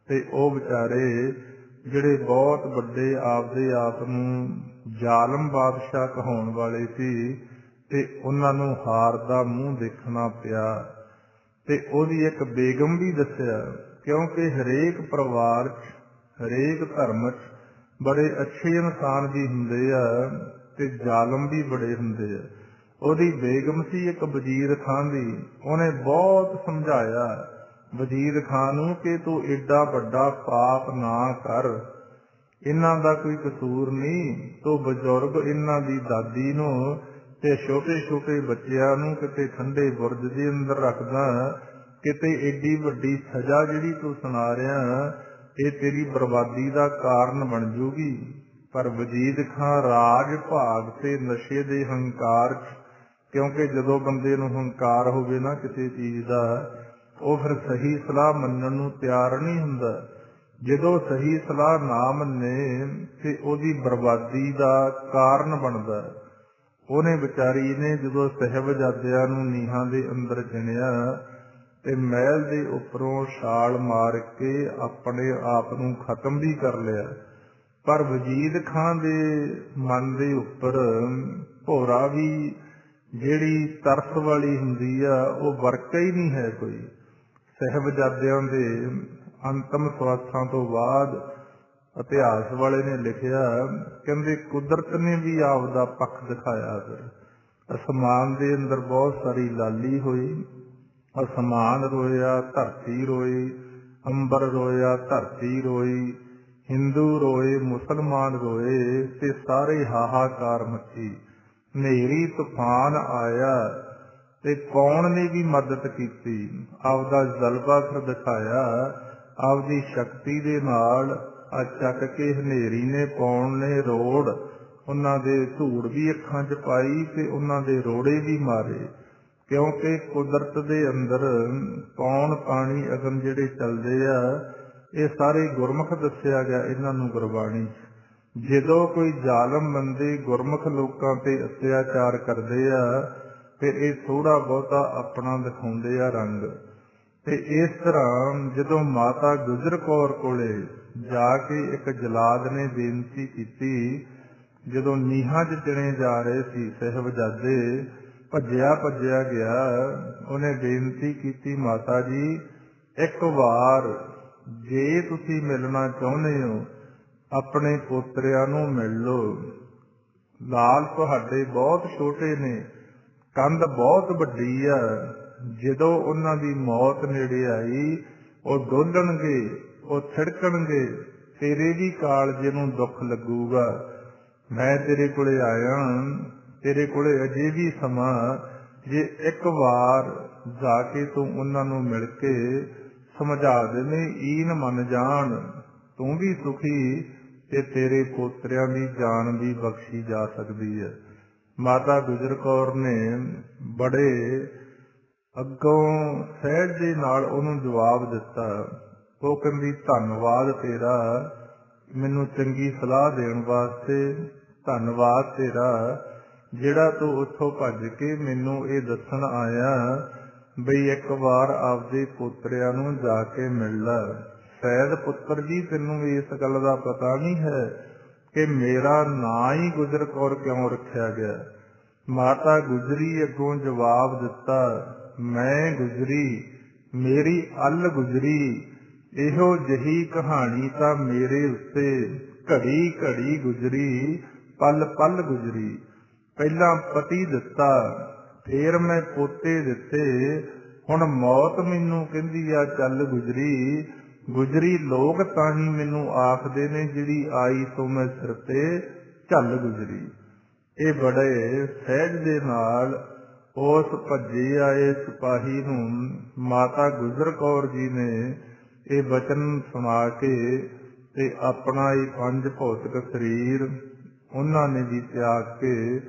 ਤੇ ਉਹ ਵਿਚਾਰੇ ਜਿਹੜੇ ਬਹੁਤ ਵੱਡੇ ਆਪਦੇ ਆਪ ਨੂੰ ਜ਼ਾਲਮ ਬਾਦਸ਼ਾਹ ਕਹਾਉਣ ਵਾਲੇ ਸੀ, ਤੇ ਉਹਨਾਂ ਨੂੰ ਹਾਰ ਦਾ ਮੂੰਹ ਦੇਖਣਾ ਪਿਆ। ਤੇ ਉਹਦੀ ਇੱਕ ਬੇਗਮ ਵੀ ਦੱਸਿਆ, ਕਿਉਂਕਿ ਹਰੇਕ ਪਰਿਵਾਰ 'ਚ, ਹਰੇਕ ਧਰਮ 'ਚ ਬੜੇ ਅੱਛੇ ਇਨਸਾਨ ਵੀ ਹੁੰਦੇ ਆ ਤੇ ਜ਼ਾਲਮ ਵੀ ਬੜੇ ਹੁੰਦੇ ਆ। ਉਹਦੀ ਬੇਗਮ ਸੀ ਇੱਕ ਵਜ਼ੀਰ ਖਾਨ ਦੀ। ਉਹਨੇ ਬਹੁਤ ਸਮਝਾਇਆ ਵਜ਼ੀਰ ਖਾਨ ਨੂੰ ਕਿ ਤੂੰ ਏਡਾ ਵੱਡਾ ਪਾਪ ਨਾ ਕਰ, ਇਹਨਾਂ ਦਾ ਕੋਈ ਕਸੂਰ ਨਹੀਂ। ਤੂੰ ਬਜ਼ੁਰਗ ਇਹਨਾਂ ਦੀ ਦਾਦੀ ਨੂੰ ਤੇ ਛੋਟੇ ਛੋਟੇ ਬੱਚਿਆਂ ਨੂੰ ਕਿਤੇ ਠੰਡੇ ਬੁਰਜ ਦੇ ਅੰਦਰ ਰੱਖਦਾ, ਕਿਤੇ ਏਡੀ ਵੱਡੀ ਸਜ਼ਾ ਜਿਹੜੀ ਤੂੰ ਸੁਣਾ ਰਿਹਾ, ਇਹ ਤੇਰੀ ਬਰਬਾਦੀ ਦਾ ਕਾਰਨ ਬਣ ਜੂਗੀ। ਪਰ ਵਜੀਦ ਖਾਂ ਰਾਜ ਭਾਗ ਤੇ ਨਸ਼ੇ ਦੇ ਹੰਕਾਰ 'ਚ, ਕਿਉਂਕਿ ਜਦੋਂ ਬੰਦੇ ਨੂੰ ਹੰਕਾਰ ਹੋਵੇ ਨਾ ਕਿਸੇ ਚੀਜ਼ ਦਾ, ਉਹ ਫਿਰ ਸਹੀ ਸਲਾਹ ਮੰਨਣ ਨੂੰ ਤਿਆਰ ਨਹੀਂ ਹੁੰਦਾ। ਜਦੋਂ ਸਹੀ ਸਲਾਹ ਨਾ ਮੰਨੇ ਤੇ ਉਹਦੀ ਬਰਬਾਦੀ ਦਾ ਕਾਰਨ ਬਣਦਾ। ਉਹਨੇ ਵਿਚਾਰੀ ਨੇ ਜਦੋਂ ਸਾਹਿਬਜ਼ਾਦਿਆਂ ਨੂੰ ਨੀਹਾਂ ਦੇ ਅੰਦਰ ਚਿਣਿਆ ਤੇ ਮਹਿਲ ਦੇ ਉੱਪਰੋਂ ਛਾਲ ਮਾਰ ਕੇ ਆਪਣੇ ਆਪ ਨੂੰ ਖਤਮ ਵੀ ਕਰ ਲਿਆ। ਪਰ ਵਜੀਦ ਖਾਂ ਦੇ ਮਨ ਦੇ ਉੱਪਰ ਭੋਰਾ ਵੀ ਜਿਹੜੀ ਤਰਸ ਵਾਲੀ ਹੁੰਦੀ ਆ, ਉਹ ਵਰਕਾ ਹੀ ਨਹੀਂ ਹੈ ਕੋਈ। ਸਾਹਿਬਜ਼ਾਦਿਆਂ ਦੇ ਅੰਤਮ ਸਵਾਸਾਂ ਤੋਂ ਬਾਅਦ ਇਤਿਹਾਸ ਵਾਲੇ ਨੇ ਲਿਖਿਆ, ਕਹਿੰਦੇ ਕੁਦਰਤ ਨੇ ਵੀ ਆਪਦਾ ਪੱਖ ਦਿਖਾਇਆ। ਫਿਰ ਅਸਮਾਨ ਦੇ ਅੰਦਰ ਬਹੁਤ ਸਾਰੀ ਲਾਲੀ ਹੋਈ, ਅਸਮਾਨ ਰੋਇਆ, ਧਰਤੀ ਰੋਈ, ਅੰਬਰ ਰੋਇਆ, ਧਰਤੀ ਰੋਈ, ਹਿੰਦੂ ਰੋਏ, ਮੁਸਲਮਾਨ ਰੋਏ, ਤੇ ਸਾਰੇ ਹਾਹਾਕਾਰ ਮੱਚੀ। ਹਨੇਰੀ ਤੂਫਾਨ ਆਇਆ ਤੇ ਕੌਣ ਨੇ ਵੀ ਮਦਦ ਕੀਤੀ। ਆਪਦਾ ਜਲਵਾ ਫਿਰ ਦਿਖਾਇਆ, ਆਪਦੀ ਸ਼ਕਤੀ ਦੇ ਨਾਲ ਚੱਕ ਕੇ ਹਨੇਰੀ ਨੇ ਪੌਣ ਨੇ ਰੋੜ, ਉਹਨਾਂ ਦੇ ਧੂੜ ਵੀ ਅੱਖਾਂ 'ਚ ਪਾਈ ਤੇ ਉਹਨਾਂ ਦੇ ਰੋੜੇ ਵੀ ਮਾਰੇ। ਕਿਉਂਕਿ ਕੁਦਰਤ ਦੇ ਅੰਦਰ ਪੌਣ, ਪਾਣੀ, ਅਗਨ ਜਿਹੜੇ ਚੱਲਦੇ ਆ, ਇਹ ਸਾਰੇ ਗੁਰਮੁਖ ਦੱਸਿਆ ਗਿਆ ਇਹਨਾਂ ਨੂੰ ਗੁਰਬਾਣੀ। ਜਦੋਂ ਕੋਈ ਜ਼ਾਲਮ ਬੰਦੇ ਗੁਰਮੁਖ ਲੋਕਾਂ ਤੇ ਅਤਿਆਚਾਰ ਕਰਦੇ ਆ, ਫਿਰ ਇਹ ਥੋੜਾ ਬਹੁਤਾ ਆਪਣਾ ਦਿਖਾਉਂਦੇ ਆ ਰੰਗ। ਤੇ ਇਸ ਤਰ੍ਹਾਂ ਜਦੋਂ ਮਾਤਾ ਗੁਜਰ ਕੌਰ ਕੋਲੇ ਜਾ ਕੇ ਇੱਕ ਜਲਾਦ ਨੇ ਬੇਨਤੀ ਕੀਤੀ, ਜਦੋਂ ਨੀਹਾਂ 'ਚ ਚਿਣੇ ਜਾ ਰਹੇ ਸੀ ਸਾਹਿਬਜ਼ਾਦੇ, ਭੱਜਿਆ ਗਿਆ, ਉਹਨੇ ਬੇਨਤੀ ਕੀਤੀ, ਮਾਤਾ ਜੀ ਇੱਕ ਵਾਰ ਜੇ ਤੁਸੀਂ ਮਿਲਣਾ ਚਾਹੁੰਦੇ ਹੋ ਆਪਣੇ ਪੋਤਰਿਆਂ ਨੂੰ ਮਿਲ ਲਓ। ਲਾਲ ਤੁਹਾਡੇ ਬਹੁਤ ਛੋਟੇ ਨੇ, ਕੰਧ ਬਹੁਤ ਵੱਡੀ ਆ, ਜਦੋਂ ਉਹਨਾਂ ਦੀ ਮੌਤ ਨੇੜੇ ਆਈ ਉਹ ਡੋਲਣਗੇ, ਉਹ ਥਿੜਕਣਗੇ, ਤੇਰੇ ਵੀ ਕਾਲਜੇ ਨੂੰ ਦੁੱਖ ਲੱਗੂਗਾ। ਮੈਂ ਤੇਰੇ ਕੋਲੇ ਆਇਆ, ਤੇਰੇ ਕੋਲੇ ਅਜੇ ਵੀ ਸਮਾਂ, ਜੇ ਇੱਕ ਵਾਰ ਜਾ ਕੇ ਤੂੰ ਉਹਨਾਂ ਨੂੰ ਮਿਲ ਕੇ ਸਮਝਾ ਦੇਵੇਂ, ਈਨ ਮੰਨ ਜਾਣ, ਤੂੰ ਵੀ ਸੁਖੀ ਤੇ ਤੇਰੇ ਪੋਤਰਿਆਂ ਦੀ ਜਾਨ ਵੀ ਬਖਸ਼ੀ ਜਾ ਸਕਦੀ ਹੈ। ਮਾਤਾ ਗੁਜਰ ਕੌਰ ਨੇ ਬੜੇ ਅੱਗੋਂ ਸਹਿਜ ਦੇ ਨਾਲ ਉਹਨੂੰ ਜਵਾਬ ਦਿੱਤਾ। ਉਹ ਕਹਿੰਦੀ, ਧੰਨਵਾਦ ਤੇਰਾ ਮੈਨੂੰ ਚੰਗੀ ਸਲਾਹ ਦੇਣ ਵਾਸਤੇ, ਧੰਨਵਾਦ ਤੇਰਾ ਜਿਹੜਾ ਤੂੰ ਉੱਥੋਂ ਭੱਜ ਕੇ ਮੈਨੂੰ ਇਹ ਦੱਸਣ ਆਇਆ ਬਈ ਇੱਕ ਵਾਰ ਆਪਦੇ ਪੋਤਰਿਆਂ ਨੂੰ ਜਾ ਕੇ ਮਿਲ ਲੈ। ਸ਼ਾਇਦ ਪੁੱਤਰ ਜੀ ਤੈਨੂੰ ਇਸ ਗੱਲ ਦਾ ਪਤਾ ਨਹੀਂ ਹੈ ਕਿ ਮੇਰਾ ਨਾਂ ਹੀ ਗੁਜਰ ਕੌਰ ਕਿਉਂ ਰੱਖਿਆ ਗਿਆ। ਮਾਤਾ ਗੁਜਰੀ ਅੱਗੋਂ ਜਵਾਬ ਦਿੱਤਾ, ਮੈਂ ਗੁਜਰੀ, ਮੇਰੀ ਅੱਲ ਗੁਜਰੀ, ਇਹੋ ਜਿਹੀ ਕਹਾਣੀ ਤਾਂ ਮੇਰੇ ਉੱਤੇ ਘੜੀ ਘੜੀ ਗੁਜਰੀ, ਪਲ ਪਲ ਗੁਜਰੀ। ਪਹਿਲਾਂ ਪਤੀ ਦਿੱਤਾ, ਫੇਰ ਮੈਂ ਪੋਤੇ ਦਿੱਤੇ, ਹੁਣ ਮੌਤ ਮੈਨੂੰ ਕਹਿੰਦੀ ਆ ਚੱਲ ਗੁਜਰੀ। ਗੁਜਰੀ ਲੋਕ ਤਾਂ ਹੀ ਮੈਨੂੰ ਆਖਦੇ ਨੇ, ਜਿਹੜੀ ਆਈ ਸੋ ਮੈਂ ਸਿਰ ਤੇ ਝੱਲ ਗੁਜਰੀ। ਇਹ ਬੜੇ ਸਹਿਜ ਦੇ ਨਾਲ ਉਸ ਭੱਜੇ ਆਏ ਸਿਪਾਹੀ ਨੂੰ ਮਾਤਾ ਗੁਜਰ ਕੌਰ ਜੀ ਨੇ ਇਹ ਬਚਨ ਸੁਣਾ ਕੇ ਤੇ ਆਪਣਾ ਇਹ ਪੰਜ ਭੌਤਿਕ ਸਰੀਰ ਉਹਨਾਂ ਨੇ ਵੀ ਤਿਆਗ ਕੇ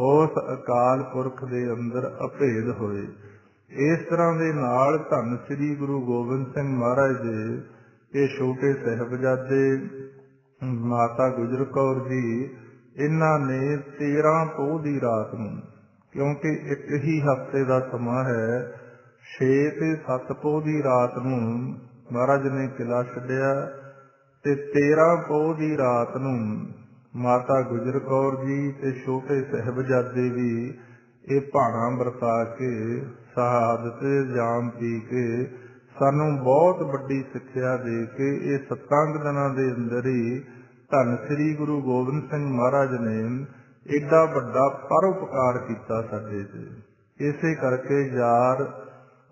ਉਸ ਅਕਾਲ ਪੁਰਖ ਦੇ ਅੰਦਰ ਅਭੇਦ ਹੋਏ। ਇਸ ਤਰ੍ਹਾਂ ਦੇ ਨਾਲ ਧੰਨ ਸ੍ਰੀ ਗੁਰੂ ਗੋਬਿੰਦ ਸਿੰਘ ਮਹਾਰਾਜ ਦੇ ਇਹ ਛੋਟੇ ਸਾਹਿਬਜ਼ਾਦੇ ਮਾਤਾ ਗੁਜਰ ਕੌਰ ਜੀ, ਇਹਨਾਂ ਨੇ 13 ਪੋਹ ਦੀ ਰਾਤ ਨੂੰ, ਕਿਉਂਕਿ ਇੱਕ ਹੀ ਹਫ਼ਤੇ ਦਾ ਸਮਾਂ ਹੈ, 6 ਤੇ 7 ਪੋਹ ਦੀ ਰਾਤ ਨੂੰ ਮਹਾਰਾਜ ਨੇ ਕਿਲ੍ਹਾ ਛੱਡਿਆ ਤੇ 13 ਪੋਹ ਦੀ ਰਾਤ ਨੂੰ ਮਾਤਾ ਗੁਜਰ ਕੌਰ ਜੀ ਤੇ ਛੋਟੇ ਸਾਹਿਬਜ਼ਾਦੇ ਵੀ ਇਹ ਭਾਣਾ ਵਰਤਾ ਕੇ ਸ਼ਹਾਦਤ ਜਾਮ ਪੀ ਕੇ ਸਾਨੂੰ ਬਹੁਤ ਵੱਡੀ ਸਿੱਖਿਆ ਦੇ ਕੇ ਇਹ 7 ਦਿਨਾਂ ਦੇ ਅੰਦਰ ਹੀ ਧੰਨ ਸ੍ਰੀ ਗੁਰੂ ਗੋਬਿੰਦ ਸਿੰਘ ਮਹਾਰਾਜ ਨੇ ਏਡਾ ਵੱਡਾ ਪਰਉਪਕਾਰ ਕੀਤਾ ਸਾਡੇ ਤੇ। ਇਸੇ ਕਰਕੇ ਯਾਰ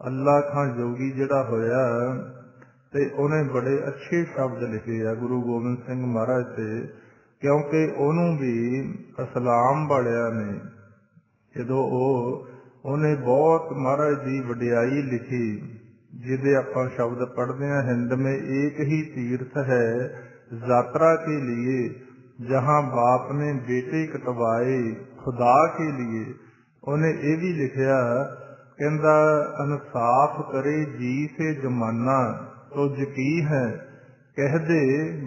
ਅੱਲਾ ਖਾਂ ਜੋਗੀ ਜਿਹੜਾ ਹੋਇਆ ਤੇ ਉਹਨੇ ਬੜੇ ਅੱਛੇ ਸ਼ਬਦ ਲਿਖੇ ਆ ਗੁਰੂ ਗੋਬਿੰਦ ਸਿੰਘ ਮਹਾਰਾਜ ਤੇ, ਕਿਉਂਕਿ ਉਹਨੂੰ ਵੀ ਇਸਲਾਮ ਵਾਲਿਆਂ ਨੇ ਜਦੋਂ ਉਹਨੇ ਬਹੁਤ ਮਹਾਰਾਜ ਦੀ ਵਡਿਆਈ ਲਿਖੀ, ਜਿਹਦੇ ਆਪਾਂ ਸ਼ਬਦ ਪੜ੍ਹਦੇ ਹਾਂ, ਹਿੰਦ ਮੇਂ ਏਕ ਹੀ ਤੀਰਥ ਹੈ ਯਾਤਰਾ ਕੇ ਲੀਏ, ਜਹਾਂ ਬਾਪ ਨੇ ਬੇਟੇ ਕਟਵਾਏ ਖੁਦਾ ਕੇ ਲੀਏ। ਉਹਨੇ ਇਹ ਵੀ ਲਿਖਿਆ, ਕਹਿੰਦਾ ਇਨਸਾਫ ਕਰੇ ਜੀ ਸੇ ਜ਼ਮਾਨਾ ਤੋ ਯਕੀ ਹੈ, कहते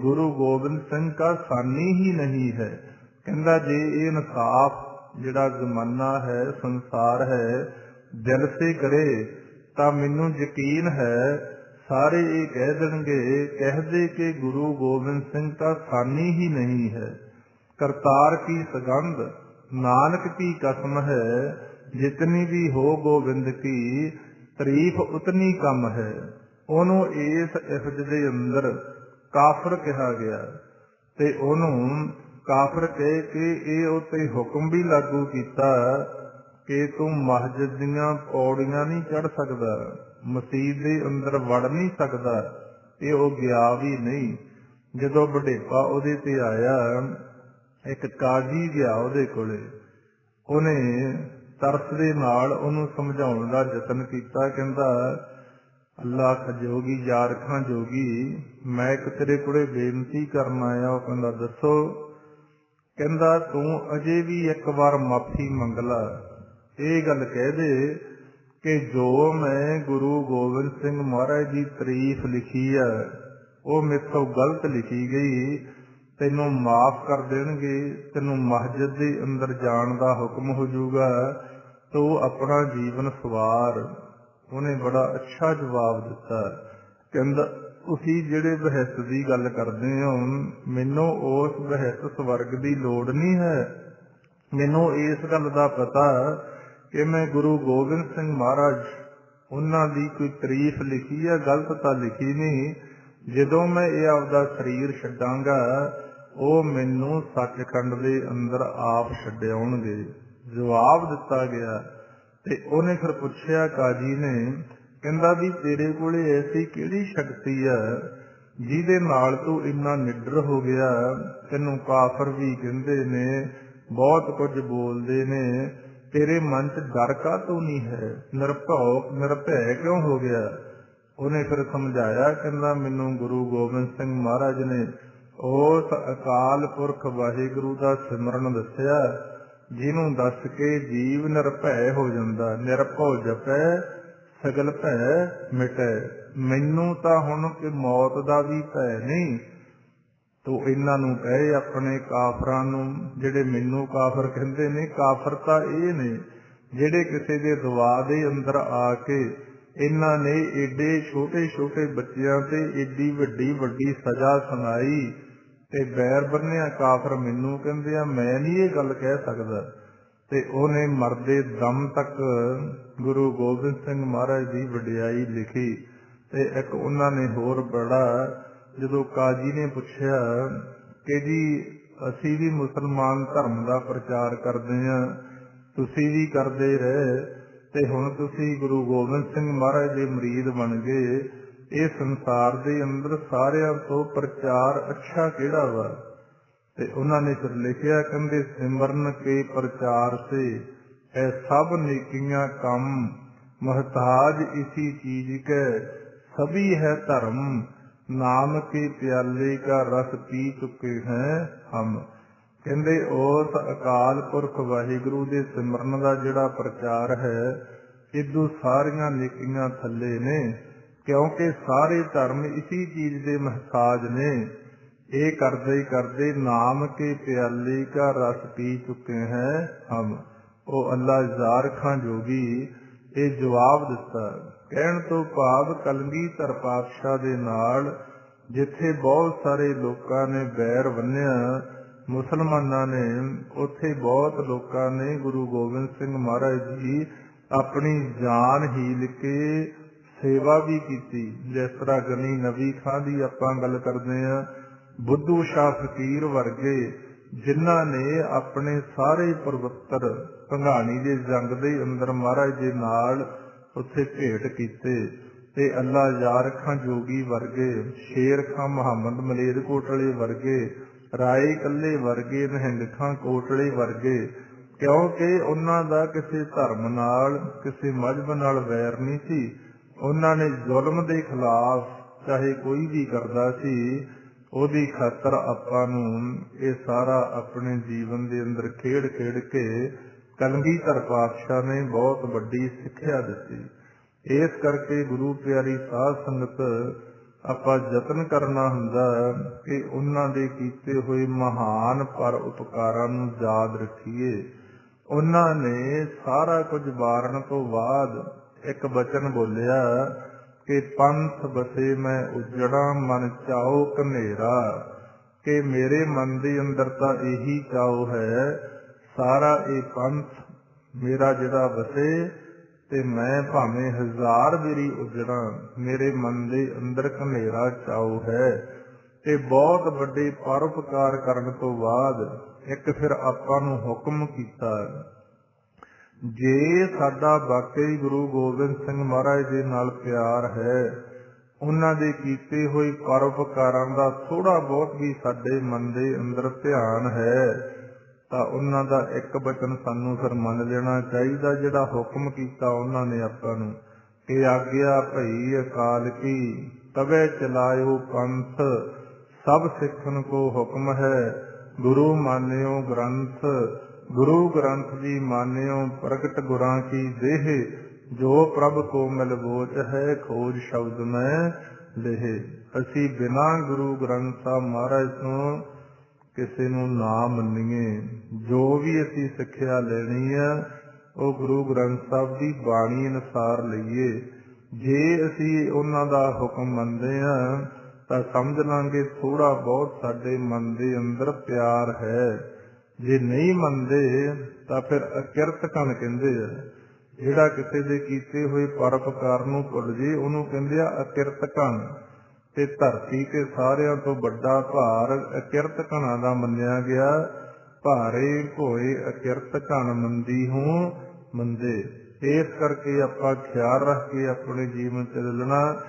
गुरु गोबिंद सिंह का सानी ही नहीं है। कहता जे ये इंसाफ जिहड़ा जमाना है संसार है दिल से करे तो मैनू यकीन है सारे ये कह देंगे, कह दे कि गुरु गोबिंद सिंह का सानी ही नहीं है। करतार की सगंध नानक की कसम है, जितनी भी हो गोबिंद की तारीफ उतनी कम है। ਉਹਨੂੰ ਇਸ ਇਫਜ਼ ਦੇ ਅੰਦਰ ਕਾਫਰ ਕਿਹਾ ਗਿਆ ਤੇ ਉਹਨੂੰ ਕਾਫਰ ਕਹਿ ਕੇ ਇਹ ਉੱਤੇ ਹੁਕਮ ਵੀ ਲਾਗੂ ਕੀਤਾ ਕਿ ਤੂੰ ਮਸਜਿਦ ਦੀਆਂ ਪੌੜੀਆਂ ਨਹੀਂ ਚੜ੍ਹ ਸਕਦਾ, ਮਸੀਤ ਦੇ ਅੰਦਰ ਵੜ ਨਹੀਂ ਸਕਦਾ। ਇਹ ਉਹ ਗਿਆ ਵੀ ਨਹੀਂ। ਜਦੋਂ ਵਡੇਪਾ ਉਹਦੇ ਤੇ ਆਇਆ, ਇੱਕ ਕਾਜ਼ੀ ਗਿਆ ਉਹਦੇ ਕੋਲੇ ਉਹਨੇ ਤਰਸ ਦੇ ਨਾਲ ਉਹਨੂੰ ਸਮਝਾਉਣ ਦਾ ਯਤਨ ਕੀਤਾ। ਕਹਿੰਦਾ ਅੱਲਾਹ ਜੋਗੀ, ਯਾਰ ਖਾਂ ਜੋਗੀ, ਮੈਂ ਇੱਕ ਤੇਰੇ ਕੋਲੇ ਬੇਨਤੀ ਕਰਨ ਆਇਆ। ਉਹ ਕਹਿੰਦਾ ਦੱਸੋ। ਕਹਿੰਦਾ ਤੂੰ ਅਜੇ ਵੀ ਇੱਕ ਵਾਰ ਮਾਫੀ ਮੰਗ ਲਾ। ਇਹ ਗੱਲ ਕਹਿ ਦੇ ਕਿ ਜੋ ਮੈਂ ਗੁਰੂ ਗੋਬਿੰਦ ਸਿੰਘ ਮਹਾਰਾਜ ਦੀ ਤਾਰੀਫ ਲਿਖੀ ਆ ਉਹ ਮੇਰੇ ਤੋਂ ਗਲਤ ਲਿਖੀ ਗਈ, ਤੈਨੂੰ ਮਾਫ ਕਰ ਦੇਣਗੇ, ਤੈਨੂੰ ਮਸਜਿਦ ਦੇ ਅੰਦਰ ਜਾਣ ਦਾ ਹੁਕਮ ਹੋ ਜਾਊਗਾ, ਤੂੰ ਆਪਣਾ ਜੀਵਨ ਸਵਾਰ। ਉਹਨੇ ਬੜਾ ਅੱਛਾ ਜਵਾਬ ਦਿੱਤਾ। ਕਹਿੰਦਾ ਤੁਸੀਂ ਜਿਹੜੇ ਬਹਿਸ ਦੀ ਗੱਲ ਕਰਦੇ ਹੋ, ਮੈਨੂੰ ਉਸ ਬਹਿਸ ਸਵਰਗ ਦੀ ਲੋੜ ਨਹੀਂ ਹੈ। ਮੈਨੂੰ ਇਸ ਗੱਲ ਦਾ ਪਤਾ ਕਿ ਮੈਂ ਗੁਰੂ ਗੋਬਿੰਦ ਸਿੰਘ ਮਹਾਰਾਜ ਉਹਨਾਂ ਦੀ ਕੋਈ ਤਾਰੀਫ ਲਿਖੀ ਹੈ, ਗਲਤ ਤਾਂ ਲਿਖੀ ਨਹੀਂ। ਜਦੋਂ ਮੈਂ ਇਹ ਆਪਦਾ ਸਰੀਰ ਛੱਡਾਂਗਾ ਉਹ ਮੈਨੂੰ ਸੱਚਖੰਡ ਦੇ ਅੰਦਰ ਆਪ ਛੱਡ ਆਉਣਗੇ। ਜਵਾਬ ਦਿੱਤਾ ਗਿਆ। ਤੇ ਉਹਨੇ ਫਿਰ ਪੁੱਛਿਆ ਕਾਜੀ ਨੇ, ਕਹਿੰਦਾ ਵੀ ਤੇਰੇ ਕੋਲੇ ਐਸੀ ਕਿਹੜੀ ਸ਼ਕਤੀ ਆ ਜਿਹਦੇ ਨਾਲ ਤੂੰ ਇੰਨਾ ਨਿਡਰ ਹੋ ਗਿਆ? ਤੈਨੂੰ ਕਾਫਰ ਵੀ ਕਹਿੰਦੇ ਨੇ, ਬਹੁਤ ਕੁਝ ਬੋਲਦੇ ਨੇ, ਤੇਰੇ ਮਨ 'ਚ ਡਰ ਕਾਹਤੋਂ ਨਹੀਂ ਹੈ? ਨਿਰਭੈ ਕਿਉਂ ਹੋ ਗਿਆ? ਉਹਨੇ ਫਿਰ ਸਮਝਾਇਆ। ਕਹਿੰਦਾ ਮੈਨੂੰ ਗੁਰੂ ਗੋਬਿੰਦ ਸਿੰਘ ਮਹਾਰਾਜ ਨੇ ਉਸ ਅਕਾਲ ਪੁਰਖ ਵਾਹਿਗੁਰੂ ਦਾ ਸਿਮਰਨ ਦੱਸਿਆ, ਜਿਹਨੂੰ ਦੱਸ ਕੇ ਜੀਵ ਨਿਰਭੈ ਹੋ ਜਾਂਦਾ। ਨਿਰਭਉ ਜਪੈ ਸਗਲ ਭੈ ਮਿਟੈ। ਮੈਨੂੰ ਤਾਂ ਹੁਣ ਕਿ ਮੌਤ ਦਾ ਵੀ ਭੈ ਨਹੀਂ। ਤੂੰ ਇਹਨਾਂ ਨੂੰ ਕਹੇ ਆਪਣੇ ਕਾਫਰਾਂ ਨੂੰ, ਜਿਹੜੇ ਮੈਨੂੰ ਕਾਫਰ ਕਹਿੰਦੇ ਨੇ, ਕਾਫਰ ਤਾਂ ਇਹ ਨੇ ਜਿਹੜੇ ਕਿਸੇ ਦੇ ਦੁਆ ਦੇ ਅੰਦਰ ਆ ਕੇ ਇਹਨਾਂ ਨੇ ਏਡੇ ਛੋਟੇ ਛੋਟੇ ਬੱਚਿਆਂ ਤੇ ਏਡੀ ਵੱਡੀ ਵੱਡੀ ਸਜ਼ਾ ਸੁਣਾਈ ਤੇ ਬੈਰ ਬੰਨਿਆ। ਕਾਫਰ ਮੈਨੂੰ ਕਹਿੰਦੇ ਆ, ਮੈਂ ਨਹੀਂ ਇਹ ਗੱਲ ਕਹਿ ਸਕਦਾ। ਤੇ ਉਹਨੇ ਮਰਦੇ ਦਮ ਤੱਕ ਗੁਰੂ ਗੋਬਿੰਦ ਸਿੰਘ ਮਹਾਰਾਜ ਦੀ ਵਡਿਆਈ ਲਿਖੀ। ਤੇ ਇੱਕ ਉਹਨਾਂ ਨੇ ਹੋਰ ਬੜਾ, ਜਦੋਂ ਕਾਜੀ ਨੇ ਪੁੱਛਿਆ ਕਿ ਜੀ ਅਸੀਂ ਵੀ ਮੁਸਲਮਾਨ ਧਰਮ ਦਾ ਪ੍ਰਚਾਰ ਕਰਦੇ ਹਾਂ, ਤੁਸੀਂ ਵੀ ਕਰਦੇ ਰਹੇ ਤੇ ਹੁਣ ਤੁਸੀਂ ਗੁਰੂ ਗੋਬਿੰਦ ਸਿੰਘ ਮਹਾਰਾਜ ਦੇ ਮੁਰੀਦ ਬਣ ਗਏ, ਇਹ ਸੰਸਾਰ ਦੇ ਅੰਦਰ ਸਾਰਿਆਂ ਤੋਂ ਪ੍ਰਚਾਰ ਅੱਛਾ ਕਿਹੜਾ ਵਾ? ਤੇ ਉਹਨਾਂ ਨੇ ਫਿਰ ਲਿਖਿਆ, ਕਹਿੰਦੇ ਸਿਮਰਨ ਕੇ ਪ੍ਰਚਾਰ ਸੇ ਇਹ ਸਭ ਨੇਕੀਆਂ ਕੰਮ, ਮਹਤਾਜ ਇਸੀ ਚੀਜ਼ ਕੇ ਸਭੀ ਹੈ ਧਰਮ, ਨਾਮ ਕੇ ਪਿਆਲੇ ਕਾ ਰਸ ਪੀ ਚੁੱਕੇ ਹੈ ਹਮ। ਕਹਿੰਦੇ ਉਸ ਅਕਾਲ ਪੁਰਖ ਵਾਹਿਗੁਰੂ ਦੇ ਸਿਮਰਨ ਦਾ ਜਿਹੜਾ ਪ੍ਰਚਾਰ ਹੈ, ਇਦੋਂ ਸਾਰੀਆਂ ਨੇਕੀਆਂ ਥੱਲੇ ਨੇ, ਕਿਉਂਕਿ ਸਾਰੇ ਧਰਮ ਇਸੀ ਚੀਜ਼ ਦੇ ਮਹਤਾਜ ਨੇ। ਇਹ ਕਰਦੇ ਕਰਦੇ ਨਾਮ ਕੇ ਪਿਆਲੇ ਕਾ ਰਸ ਪੀ ਚੁੱਕੇ ਹੈ ਹਮ। ਉਹ ਅੱਲਾ ਜ਼ਾਰ ਖਾਂ ਜੋਗੀ ਇਹ ਜਵਾਬ ਦਿੱਤਾ। ਕਹਿਣ ਤੋਂ ਭਾਵ ਕਲਗੀਧਰ ਪਾਤਸ਼ਾਹ ਦੇ ਨਾਲ ਜਿੱਥੇ ਬਹੁਤ ਸਾਰੇ ਲੋਕਾਂ ਨੇ ਬੈਰ ਬੰਨਿਆ ਮੁਸਲਮਾਨਾਂ ਨੇ, ਉੱਥੇ ਬਹੁਤ ਲੋਕਾਂ ਨੇ ਗੁਰੂ ਗੋਬਿੰਦ ਸਿੰਘ ਮਹਾਰਾਜ ਦੀ ਆਪਣੀ ਜਾਨ ਹੀਲ ਕੇ ਸੇਵਾ ਵੀ ਕੀਤੀ। ਜਿਸ ਤਰ੍ਹਾਂ ਗਨੀ ਨਬੀ ਖਾਂ ਦੀ ਆਪਾਂ ਗੱਲ ਕਰਦੇ ਹਾਂ, ਬੁੱਧੂ ਸ਼ਾਹ ਫਕੀਰ ਵਰਗੇ ਜਿਨ੍ਹਾਂ ਨੇ ਆਪਣੇ ਸਾਰੇ ਪਵਿੱਤਰ ਭੰਗਾਣੀ ਦੇ ਜੰਗ ਦੇ ਅੰਦਰ ਮਹਾਰਾਜ ਦੇ ਨਾਲ ਉੱਥੇ ਭੇਟ ਕੀਤੇ। ਤੇ ਅੱਲਾ ਯਾਰ ਖਾਂ ਜੋਗੀ ਵਰਗੇ, ਸ਼ੇਰ ਖਾਂ ਮੁਹੰਮਦ ਮਲੇਰਕੋਟਲੇ ਵਰਗੇ, ਰਾਏ ਕੱਲੇ ਵਰਗੇ, ਨਿਹੰਗ ਖਾਂ ਕੋਟਲੇ ਵਰਗੇ, ਕਿਉਂਕਿ ਉਹਨਾਂ ਦਾ ਕਿਸੇ ਧਰਮ ਨਾਲ ਕਿਸੇ ਮਜ਼ਹਬ ਨਾਲ ਵੈਰ ਨਹੀਂ ਸੀ। ਉਹਨਾਂ ਨੇ ਜ਼ੁਲਮ ਦੇ ਖਿਲਾਫ ਚਾਹੇ ਕੋਈ ਵੀ ਕਰਦਾ ਸੀ, ਉਹਦੀ ਖਾਤਰ ਆਪਾਂ ਨੂੰ ਇਹ ਸਾਰਾ ਆਪਣੇ ਜੀਵਨ ਦੇ ਅੰਦਰ ਖੇਡ ਖੇਡ ਕੇ ਕਲਗੀਧਰ ਪਾਤਸ਼ਾਹ ਨੇ ਬਹੁਤ ਵੱਡੀ ਸਿੱਖਿਆ ਦਿੱਤੀ। ਇਸ ਕਰਕੇ ਗੁਰੂ ਪਿਆਰੀ ਸਾਧ ਸੰਗਤ ਆਪਾਂ ਯਤਨ ਕਰਨਾ ਹੁੰਦਾ ਕਿ ਉਹਨਾਂ ਦੇ ਕੀਤੇ ਹੋਏ ਮਹਾਨ ਪਰ ਉਪਕਾਰਾਂ ਨੂੰ ਯਾਦ ਰੱਖੀਏ। ਉਹਨਾਂ ਨੇ ਸਾਰਾ ਕੁਝ ਵਾਰਨ ਤੋਂ ਬਾਅਦ ਇੱਕ ਬਚਨ ਬੋਲਿਆ ਕਿ ਪੰਥ ਬਸੇ ਮੈਂ ਉਜੜਾ ਮਨ ਚਾਓ ਘਨੇਰਾ, ਕਿ ਮੇਰੇ ਮਨ ਦੇ ਅੰਦਰ ਤਾਂ ਇਹੀ ਚਾਓ ਹੈ ਸਾਰਾ ਇਹ ਪੰਥ ਮੇਰਾ ਜਿਹੜਾ ਵਸੇ ਤੇ ਮੈਂ ਭਾਵੇਂ 1000 ਵਾਰੀ ਉਜੜਾ, ਮੇਰੇ ਮਨ ਦੇ ਅੰਦਰ ਘਨੇਰਾ ਚਾਓ ਹੈ। ਤੇ ਬਹੁਤ ਵੱਡੇ ਪਰਉਪਕਾਰ ਕਰਨ ਤੋਂ ਬਾਅਦ ਇੱਕ ਫਿਰ ਆਪਾਂ ਨੂੰ ਹੁਕਮ ਕੀਤਾ, ਜੇ ਸਾਡਾ ਵਾਕਈ ਗੁਰੂ ਗੋਬਿੰਦ ਸਿੰਘ ਮਹਾਰਾਜ ਦੇ ਨਾਲ ਪਿਆਰ ਹੈ, ਉਹਨਾਂ ਦੇ ਕੀਤੇ ਹੋਏ ਪਰਉਪਕਾਰਾਂ ਦਾ ਥੋੜਾ ਬਹੁਤ ਵੀ ਸਾਡੇ ਮਨ ਦੇ ਅੰਦਰ ਧਿਆਨ ਹੈ, ਤਾਂ ਉਹਨਾਂ ਦਾ ਇੱਕ ਬਚਨ ਸਾਨੂੰ ਫਿਰ ਮੰਨ ਲੈਣਾ ਚਾਹੀਦਾ, ਜਿਹੜਾ ਹੁਕਮ ਕੀਤਾ ਉਹਨਾਂ ਨੇ ਆਪਾਂ ਨੂੰ ਕਿ ਆਗਿਆ ਭਈ ਅਕਾਲ ਕੀ ਤਵੇ ਚਲਾਇਓ ਪੰਥ, ਸਭ ਸਿੱਖਣ ਕੋ ਹੁਕਮ ਹੈ ਗੁਰੂ ਮਾਨਿਓ ਗ੍ਰੰਥ। ਗੁਰੂ ਗ੍ਰੰਥ ਜੀ ਮਾਨਿਓ ਪ੍ਰਗਟ ਗੁਰਾਂ ਕੀ ਦੇਹ, ਜੋ ਪ੍ਰਭ ਕੋ ਮਿਲ ਬੋਚ ਹੈ ਖੋਜ ਸ਼ਬਦ ਮੈਂ ਲੇਹ। ਅਸੀਂ ਬਿਨਾਂ ਗੁਰੂ ਗ੍ਰੰਥ ਸਾਹਿਬ ਮਹਾਰਾਜ ਤੋਂ ਕਿਸੇ ਨੂੰ ਨਾ ਮੰਨੀਏ। ਜੋ ਵੀ ਅਸੀਂ ਸਿੱਖਿਆ ਲੈਣੀ ਆ ਉਹ ਗੁਰੂ ਗ੍ਰੰਥ ਸਾਹਿਬ ਦੀ ਬਾਣੀ ਅਨੁਸਾਰ ਲਈਏ। ਜੇ ਅਸੀਂ ਉਹਨਾਂ ਦਾ ਹੁਕਮ ਮੰਨਦੇ ਹਾਂ ਤਾਂ ਸਮਝ ਲਾਂਗੇ ਥੋੜ੍ਹਾ ਬਹੁਤ ਸਾਡੇ ਮਨ ਦੇ ਅੰਦਰ ਪਿਆਰ ਹੈ। ਜੇ ਨਹੀਂ ਮੰਨਦੇ ਤਾਂ ਫਿਰ ਅਕਿਰਤ ਕਣ ਕਹਿੰਦੇ ਆ। ਜਿਹੜਾ ਕਿਸੇ ਦੇ ਕੀਤੇ ਹੋਏ ਪਰਉਪਕਾਰ ਨੂੰ ਭੁੱਲ ਜੇ ਉਹਨੂੰ ਕਹਿੰਦੇ ਆ ਅਕਿਰਤ ਕਣ। ਤੇ ਧਰਤੀ ਤੇ ਸਾਰਿਆਂ ਤੋਂ ਵੱਡਾ ਭਾਰ ਅਕਿਰਤ ਕਣਾਂ ਦਾ ਮੰਨਿਆ ਗਿਆ। ਭਾਰੇ ਭੋਏ ਅਕਿਰਤ ਕਣ ਮੰਦੀ ਹੂੰ ਮੰਦੇ। ਇਸ ਕਰਕੇ ਆਪਾਂ ਖਿਆਲ ਰੱਖ ਕੇ ਆਪਣੇ ਜੀਵਨ ਚ ਚੱਲਣਾ।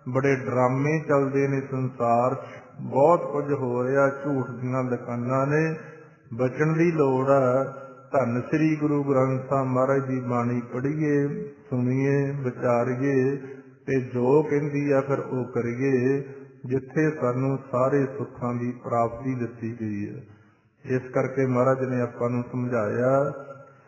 ਬੜੇ ਡਰਾਮੇ ਚੱਲਦੇ ਨੇ ਸੰਸਾਰ 'ਚ, ਬਹੁਤ ਕੁਝ ਹੋ ਰਿਹਾ, ਝੂਠ ਦੀਆਂ ਦੁਕਾਨਾਂ ਨੇ। ਬਚਣ ਦੀ ਲੋੜ ਆ। ਧੰਨ ਸ੍ਰੀ ਗੁਰੂ ਗ੍ਰੰਥ ਸਾਹਿਬ ਮਹਾਰਾਜ ਦੀ ਬਾਣੀ ਪੜ੍ਹੀਏ, ਸੁਣੀਏ, ਵਿਚਾਰੀਏ ਤੇ ਜੋ ਕਹਿੰਦੀ ਆ ਫਿਰ ਉਹ ਕਰੀਏ, ਜਿੱਥੇ ਸਾਨੂੰ ਸਾਰੇ ਸੁੱਖਾਂ ਦੀ ਪ੍ਰਾਪਤੀ ਦਿੱਤੀ ਗਈ ਹੈ। ਇਸ ਕਰਕੇ ਮਹਾਰਾਜ ਨੇ ਆਪਾਂ ਨੂੰ ਸਮਝਾਇਆ,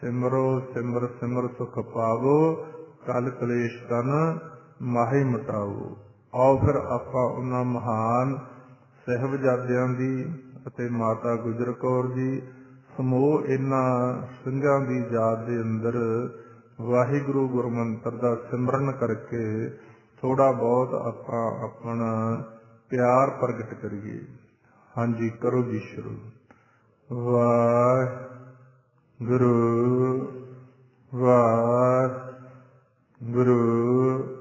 ਸਿਮਰੋ ਸਿਮਰ ਸਿਮਰ ਸੁਖ ਪਾਵੋ, ਕਲ ਕਲੇਸ਼ ਤਨ ਮਾਹੇ ਮਟਾਵੋ। ਆਓ ਫਿਰ ਆਪਾਂ ਉਹਨਾਂ ਮਹਾਨ ਸਾਹਿਬਜ਼ਾਦਿਆਂ ਦੀ ਅਤੇ ਮਾਤਾ ਗੁਜਰ ਕੌਰ ਜੀ ਸਮੂਹ ਇਹਨਾਂ ਸਿੰਘਾਂ ਦੀ ਯਾਦ ਦੇ ਅੰਦਰ ਵਾਹਿਗੁਰੂ ਗੁਰਮੰਤਰ ਦਾ ਸਿਮਰਨ ਕਰਕੇ ਥੋੜ੍ਹਾ ਬਹੁਤ ਆਪਾਂ ਆਪਣਾ ਪਿਆਰ ਪ੍ਰਗਟ ਕਰੀਏ। ਹਾਂਜੀ, ਕਰੋ ਜੀ ਸ਼ੁਰੂ। ਵਾਹਿਗੁਰੂ ਵਾਹਿਗੁਰੂ